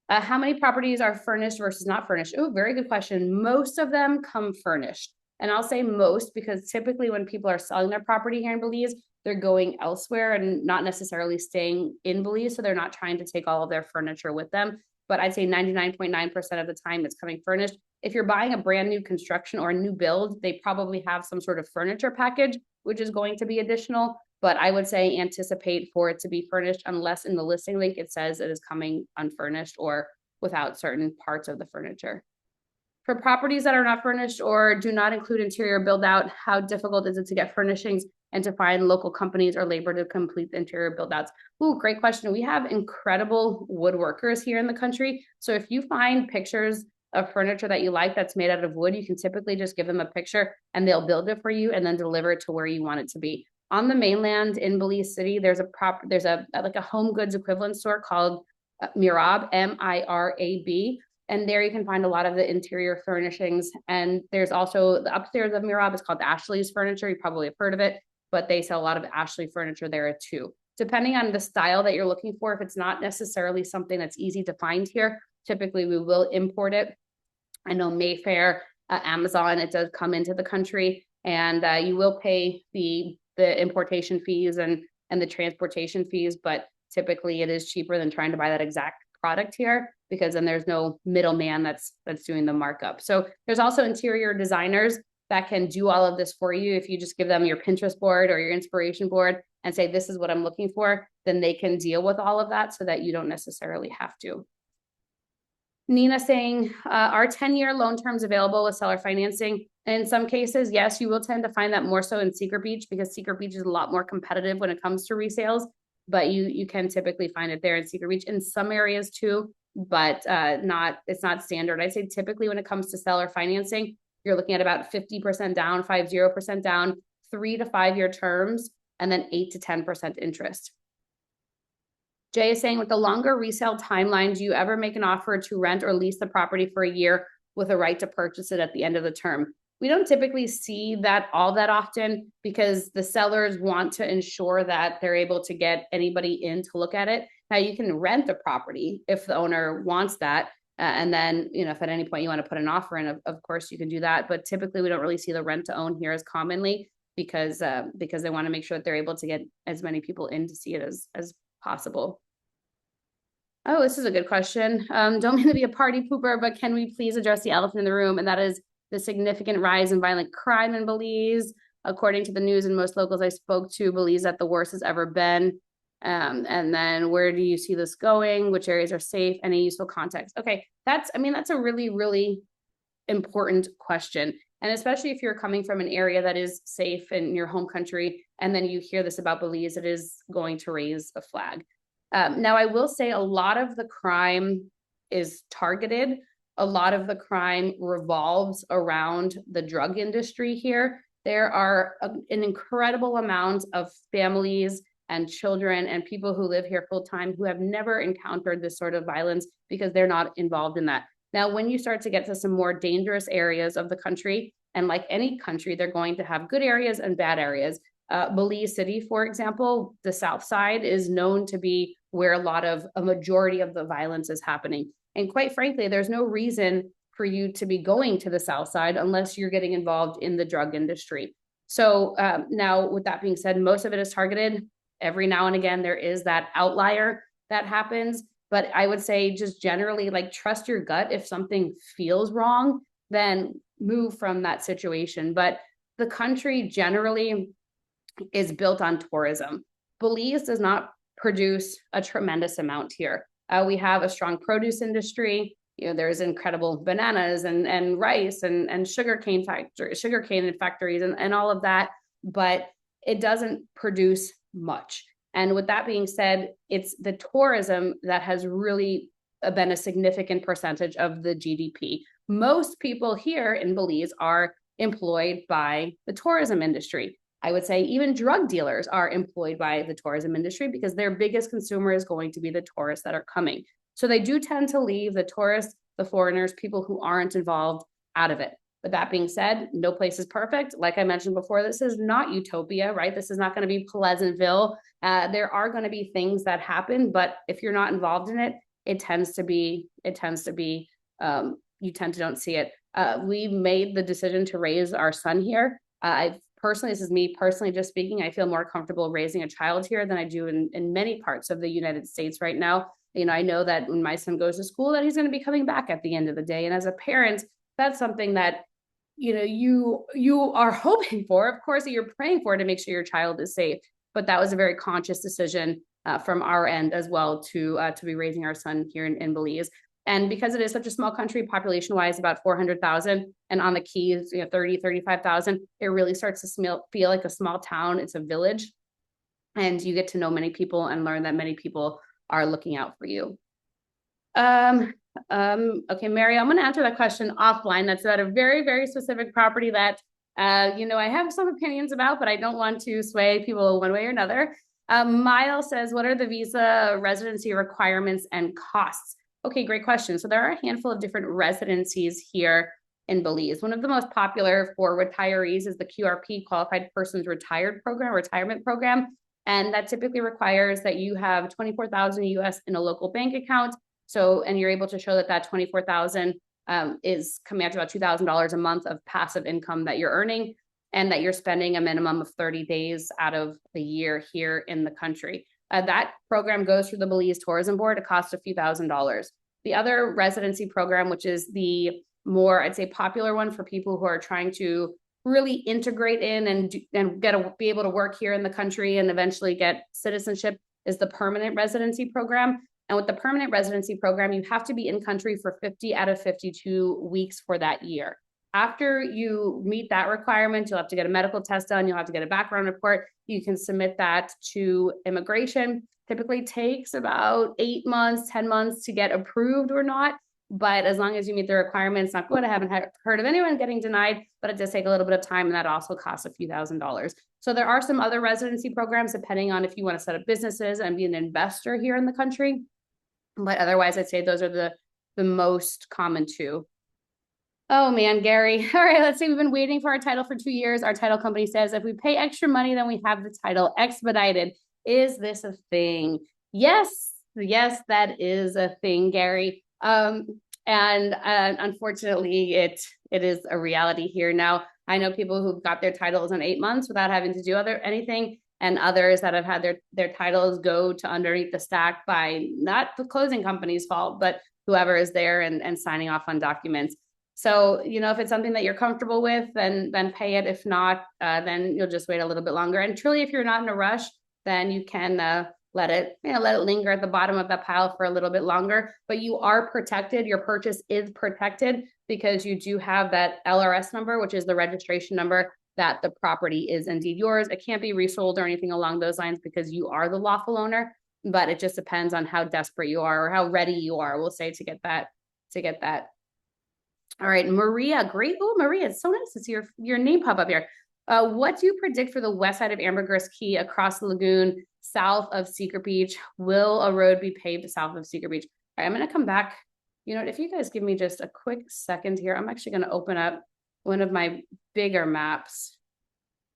How many properties are furnished versus not furnished? Oh, very good question. Most of them come furnished. And I'll say most because typically when people are selling their property here in Belize, they're going elsewhere and not necessarily staying in Belize. So they're not trying to take all of their furniture with them. But I'd say 99.9% of the time it's coming furnished. If you're buying a brand new construction or a new build, they probably have some sort of furniture package, which is going to be additional. But I would say anticipate for it to be furnished unless in the listing link it says it is coming unfurnished or without certain parts of the furniture. For properties that are not furnished or do not include interior build out, how difficult is it to get furnishings and to find local companies or labor to complete the interior build outs? Ooh, great question. We have incredible woodworkers here in the country. So if you find pictures of furniture that you like that's made out of wood, you can typically just give them a picture and they'll build it for you and then deliver it to where you want it to be. On the mainland in Belize City, there's like a home goods equivalent store called Mirab, M-I-R-A-B. And there you can find a lot of the interior furnishings. And there's also the upstairs of Mirab is called Ashley's Furniture. You probably have heard of it, but they sell a lot of Ashley furniture there too. Depending on the style that you're looking for, if it's not necessarily something that's easy to find here, typically we will import it. I know Mayfair, Amazon, it does come into the country, and you will pay the importation fees and the transportation fees, but typically it is cheaper than trying to buy that exact product here because then there's no middleman that's doing the markup. So there's also interior designers that can do all of this for you. If you just give them your Pinterest board or your inspiration board and say, this is what I'm looking for, then they can deal with all of that so that you don't necessarily have to. Nina saying, are 10-year loan terms available with seller financing? And in some cases, yes, you will tend to find that more so in Secret Beach because Secret Beach is a lot more competitive when it comes to resales, but you can typically find it there in Secret Beach in some areas too, but it's not standard. I say typically when it comes to seller financing, you're looking at about 50% down, 50% down, 3 to 5 year terms, and then 8 to 10% interest. Jay is saying, with the longer resale timeline, do you ever make an offer to rent or lease the property for a year with a right to purchase it at the end of the term? We don't typically see that all that often because the sellers want to ensure that they're able to get anybody in to look at it. Now you can rent a property if the owner wants that. And then, if at any point you want to put an offer in, of course you can do that. But typically we don't really see the rent to own here as commonly because they want to make sure that they're able to get as many people in to see it as possible. Oh, this is a good question. Don't mean to be a party pooper, but can we please address the elephant in the room? And that is the significant rise in violent crime in Belize. According to the news and most locals I spoke to, Belize at the worst has ever been. And then where do you see this going? Which areas are safe? Any useful context? Okay, that's a really, really important question. And especially if you're coming from an area that is safe in your home country, and then you hear this about Belize, it is going to raise a flag. Now, I will say a lot of the crime is targeted. A lot of the crime revolves around the drug industry here. There are an incredible amount of families and children and people who live here full time who have never encountered this sort of violence because they're not involved in that. Now, when you start to get to some more dangerous areas of the country, and like any country, they're going to have good areas and bad areas. Belize City, for example, the South Side is known to be where a majority of the violence is happening. And quite frankly, there's no reason for you to be going to the South Side unless you're getting involved in the drug industry. So now with that being said, most of it is targeted. Every now and again, there is that outlier that happens. But I would say just generally, like, trust your gut. If something feels wrong, then move from that situation. But the country generally is built on tourism. Belize does not produce a tremendous amount here. We have a strong produce industry. There's incredible bananas and rice and sugarcane factories and all of that, but it doesn't produce much. And with that being said, it's the tourism that has really been a significant percentage of the GDP. Most people here in Belize are employed by the tourism industry. I would say even drug dealers are employed by the tourism industry because their biggest consumer is going to be the tourists that are coming. So they do tend to leave the tourists, the foreigners, people who aren't involved, out of it. But that being said, no place is perfect. Like I mentioned before, this is not utopia, right? This is not going to be Pleasantville. There are going to be things that happen, but if you're not involved in it, you tend to don't see it. We made the decision to raise our son here. This is me personally just speaking, I feel more comfortable raising a child here than I do in many parts of the United States right now. I know that when my son goes to school that he's going to be coming back at the end of the day. And as a parent, that's something that, you are hoping for, of course, that you're praying for to make sure your child is safe. But that was a very conscious decision from our end as well to be raising our son here in Belize. And because it is such a small country, population-wise, about 400,000, and on the Keys, 30, 35,000, it really starts to feel like a small town. It's a village. And you get to know many people and learn that many people are looking out for you. Okay, Mary, I'm going to answer that question offline. That's about a very, very specific property that, I have some opinions about, but I don't want to sway people one way or another. Miles says, what are the visa residency requirements and costs? Okay, great question. So there are a handful of different residencies here in Belize. One of the most popular for retirees is the QRP, Qualified Persons Retirement Program. And that typically requires that you have 24,000 US in a local bank account. And you're able to show that 24,000 is coming out to about $2,000 a month of passive income that you're earning, and that you're spending a minimum of 30 days out of the year here in the country. That program goes through the Belize Tourism Board. It costs a few $1,000s. The other residency program, which is the more, I'd say, popular one for people who are trying to really integrate in and be able to work here in the country and eventually get citizenship, is the permanent residency program. And with the permanent residency program, you have to be in country for 50 out of 52 weeks for that year. After you meet that requirement, you'll have to get a medical test done. You'll have to get a background report. You can submit that to immigration. Typically takes about 8 months, 10 months to get approved or not. But as long as you meet the requirements, not good. I haven't heard of anyone getting denied, but it does take a little bit of time, and that also costs a few $1,000s. So there are some other residency programs depending on if you want to set up businesses and be an investor here in the country. But otherwise, I'd say those are the most common two. Oh man, Gary. All right, let's see. We've been waiting for our title for 2 years. Our title company says if we pay extra money, then we have the title expedited. Is this a thing? Yes Yes, that is a thing, Gary. And unfortunately, it is a reality here now. I know people who've got their titles in 8 months without having to do anything, and others that have had their titles go to underneath the stack by not the closing company's fault, but whoever is there and signing off on documents. So, if it's something that you're comfortable with, then pay it. If not, then you'll just wait a little bit longer. And truly, if you're not in a rush, then you can let it linger at the bottom of that pile for a little bit longer. But you are protected. Your purchase is protected because you do have that LRS number, which is the registration number that the property is indeed yours. It can't be resold or anything along those lines because you are the lawful owner. But it just depends on how desperate you are or how ready you are, we'll say, to get that. All right, Maria, great. Oh, Maria, it's so nice to see your name pop up here. What do you predict for the west side of Ambergris Caye across the lagoon, south of Secret Beach? Will a road be paved south of Secret Beach? All right, I'm going to come back. You know what, if you guys give me just a quick second here, I'm actually going to open up one of my bigger maps.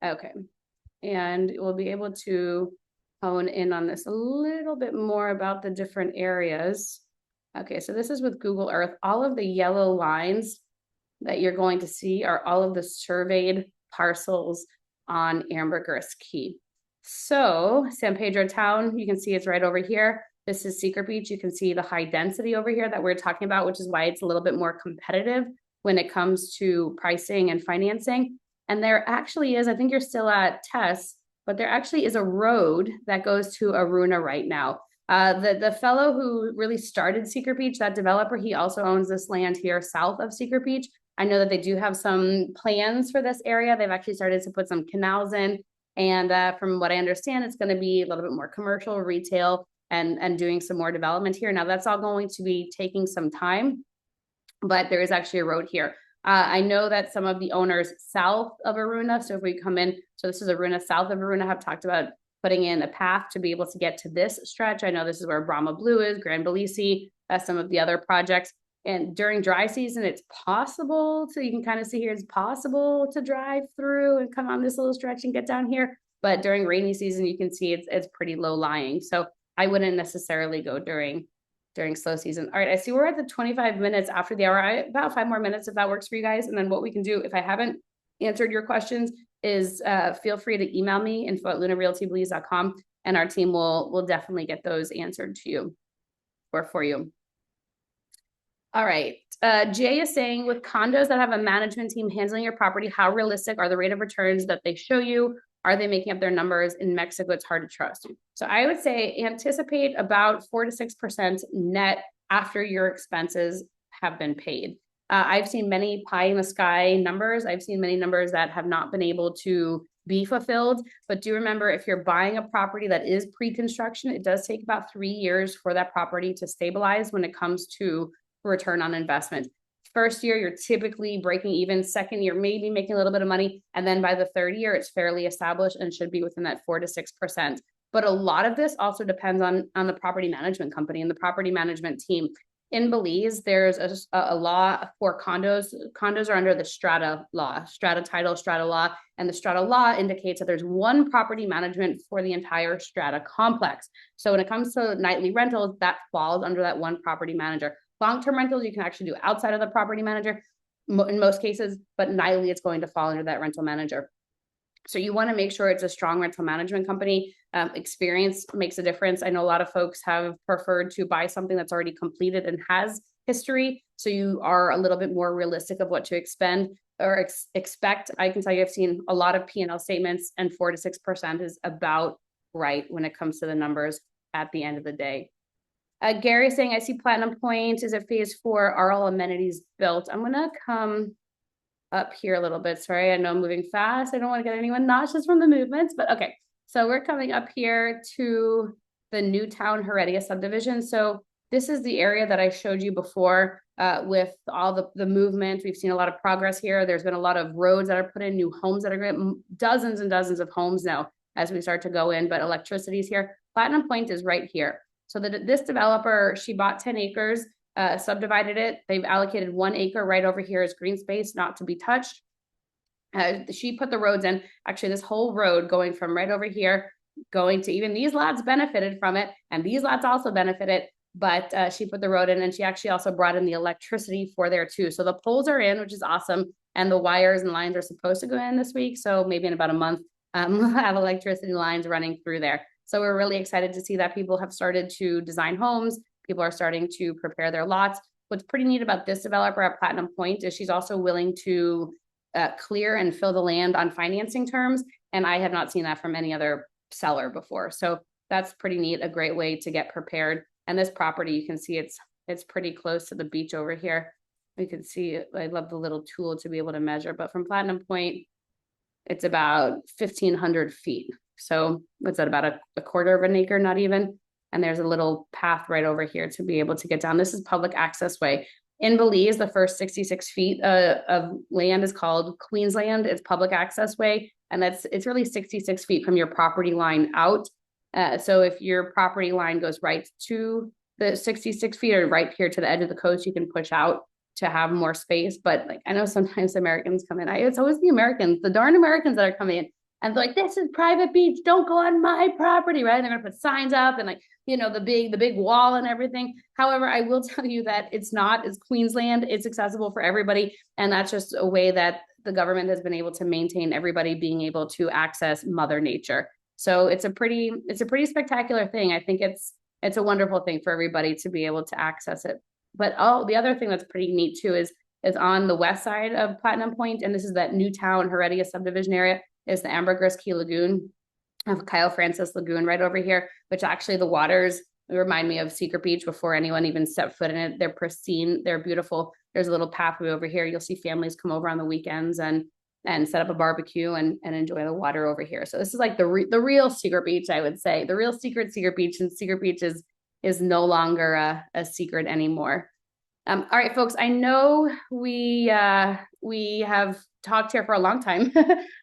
Okay, and we'll be able to hone in on this a little bit more about the different areas. Okay, so this is with Google Earth. All of the yellow lines that you're going to see are all of the surveyed parcels on Ambergris Caye. So San Pedro town, you can see it's right over here. This is Secret Beach. You can see the high density over here that we're talking about, which is why it's a little bit more competitive when it comes to pricing and financing. And there actually is, I think you're still at Tess, but there actually is a road that goes to Aruna right now. The fellow who really started Secret Beach, that developer, he also owns this land here south of Secret Beach. I know that they do have some plans for this area. They've actually started to put some canals in. And from what I understand, it's going to be a little bit more commercial, retail, and doing some more development here. Now, that's all going to be taking some time, but there is actually a road here. I know that some of the owners south of Aruna, so if we come in, so this is Aruna, south of Aruna, have talked about putting in a path to be able to get to this stretch. I know this is where Brahma Blue is, Grand Belize, some of the other projects. And during dry season, it's possible to, you can kind of see here, it's possible to drive through and come on this little stretch and get down here. But during rainy season, you can see it's pretty low lying. So I wouldn't necessarily go during slow season. All right, I see we're at the 25 minutes after the hour. About 5 more minutes if that works for you guys. And then what we can do, if I haven't answered your questions, is feel free to email me, info@lunarealtybelize.com, and our team will definitely get those answered to you or for you. All right. Jay is saying, with condos that have a management team handling your property, how realistic are the rate of returns that they show you? Are they making up their numbers? In Mexico, it's hard to trust. So I would say anticipate about 4 to 6% net after your expenses have been paid. I've seen many pie in the sky numbers. I've seen many numbers that have not been able to be fulfilled. But do remember, if you're buying a property that is pre-construction, it does take about 3 years for that property to stabilize when it comes to return on investment. First year, you're typically breaking even. Second year, maybe making a little bit of money. And then by the third year, it's fairly established and should be within that 4 to 6%. But a lot of this also depends on the property management company and the property management team. In Belize, there's a law for condos. Condos are under the strata law, strata title, strata law. And the strata law indicates that there's one property management for the entire strata complex. So when it comes to nightly rentals, that falls under that one property manager. Long-term rentals, you can actually do outside of the property manager in most cases, but nightly it's going to fall under that rental manager. So you want to make sure it's a strong rental management company. Experience makes a difference. I know a lot of folks have preferred to buy something that's already completed and has history. So you are a little bit more realistic of what to expend or expect. I can tell you, I've seen a lot of P&L statements, and 4 to 6% is about right when it comes to the numbers at the end of the day. Gary saying, I see Platinum Point. Is it phase 4? Are all amenities built? I'm going to come up here a little bit. Sorry, I know I'm moving fast. I don't want to get anyone nauseous from the movements, but okay. So we're coming up here to the Newtown Heredia subdivision. So this is the area that I showed you before with all the movement. We've seen a lot of progress here. There's been a lot of roads that are put in, new homes that are going, dozens and dozens of homes now as we start to go in, but electricity is here. Platinum Point is right here. So this developer, she bought 10 acres, subdivided it. They've allocated 1 acre right over here as green space, not to be touched. She put the roads in. Actually, this whole road going from right over here going to, even these lots benefited from it, and these lots also benefited, but she put the road in, and she actually also brought in the electricity for there too. So the poles are in, which is awesome, and the wires and lines are supposed to go in this week. So maybe in about a month, we'll have electricity lines running through there. So we're really excited to see that people have started to design homes. People are starting to prepare their lots. What's pretty neat about this developer at Platinum Point is she's also willing to clear and fill the land on financing terms. And I have not seen that from any other seller before. So that's pretty neat, a great way to get prepared. And this property, you can see it's pretty close to the beach over here. You can see, I love the little tool to be able to measure, but from Platinum Point, it's about 1,500 feet. So what's that, about a quarter of an acre, not even? And there's a little path right over here to be able to get down. This is public access way. In Belize, the first 66 feet of land is called Queensland. It's public access way. And it's really 66 feet from your property line out. So if your property line goes right to the 66 feet or right here to the edge of the coast, you can push out to have more space. But like, I know sometimes Americans come in, it's always the Americans, the darn Americans that are coming in and they're like, this is private beach, don't go on my property, right? And they're gonna put signs up and like, you know, the big wall and everything. However, I will tell you that it's Queensland, it's accessible for everybody. And that's just a way that the government has been able to maintain everybody being able to access Mother Nature. So it's a pretty spectacular thing. I think it's a wonderful thing for everybody to be able to access it. But the other thing that's pretty neat too is on the west side of Platinum Point, and this is that Newtown Heredia subdivision area, is the Ambergris Caye Lagoon, of Kyle Francis Lagoon right over here, which actually the waters remind me of Secret Beach before anyone even stepped foot in it. They're pristine, they're beautiful. There's a little pathway over here. You'll see families come over on the weekends and set up a barbecue and enjoy the water over here. So this is like the real Secret Beach, I would say. The real Secret Beach, and Secret Beach is no longer a secret anymore. All right, folks, I know we have talked here for a long time,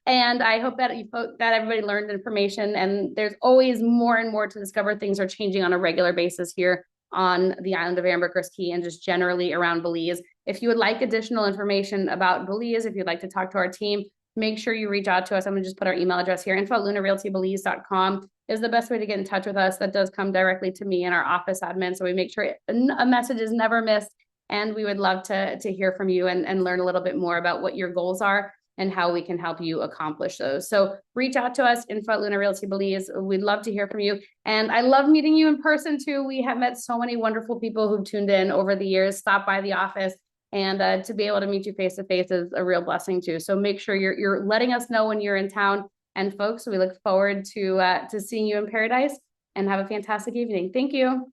and I hope that everybody learned information, and there's always more and more to discover. Things are changing on a regular basis here on the island of Ambergris Caye and just generally around Belize. If you would like additional information about Belize, if you'd like to talk to our team, make sure you reach out to us. I'm gonna just put our email address here. info@lunarealtybelize.com is the best way to get in touch with us. That does come directly to me and our office admin, so we make sure a message is never missed. And we would love to hear from you and learn a little bit more about what your goals are and how we can help you accomplish those. So reach out to us, info@lunarealtybelize. We'd love to hear from you. And I love meeting you in person too. We have met so many wonderful people who've tuned in over the years, stopped by the office, and to be able to meet you face to face is a real blessing too. So make sure you're letting us know when you're in town. And folks, we look forward to seeing you in paradise, and have a fantastic evening. Thank you.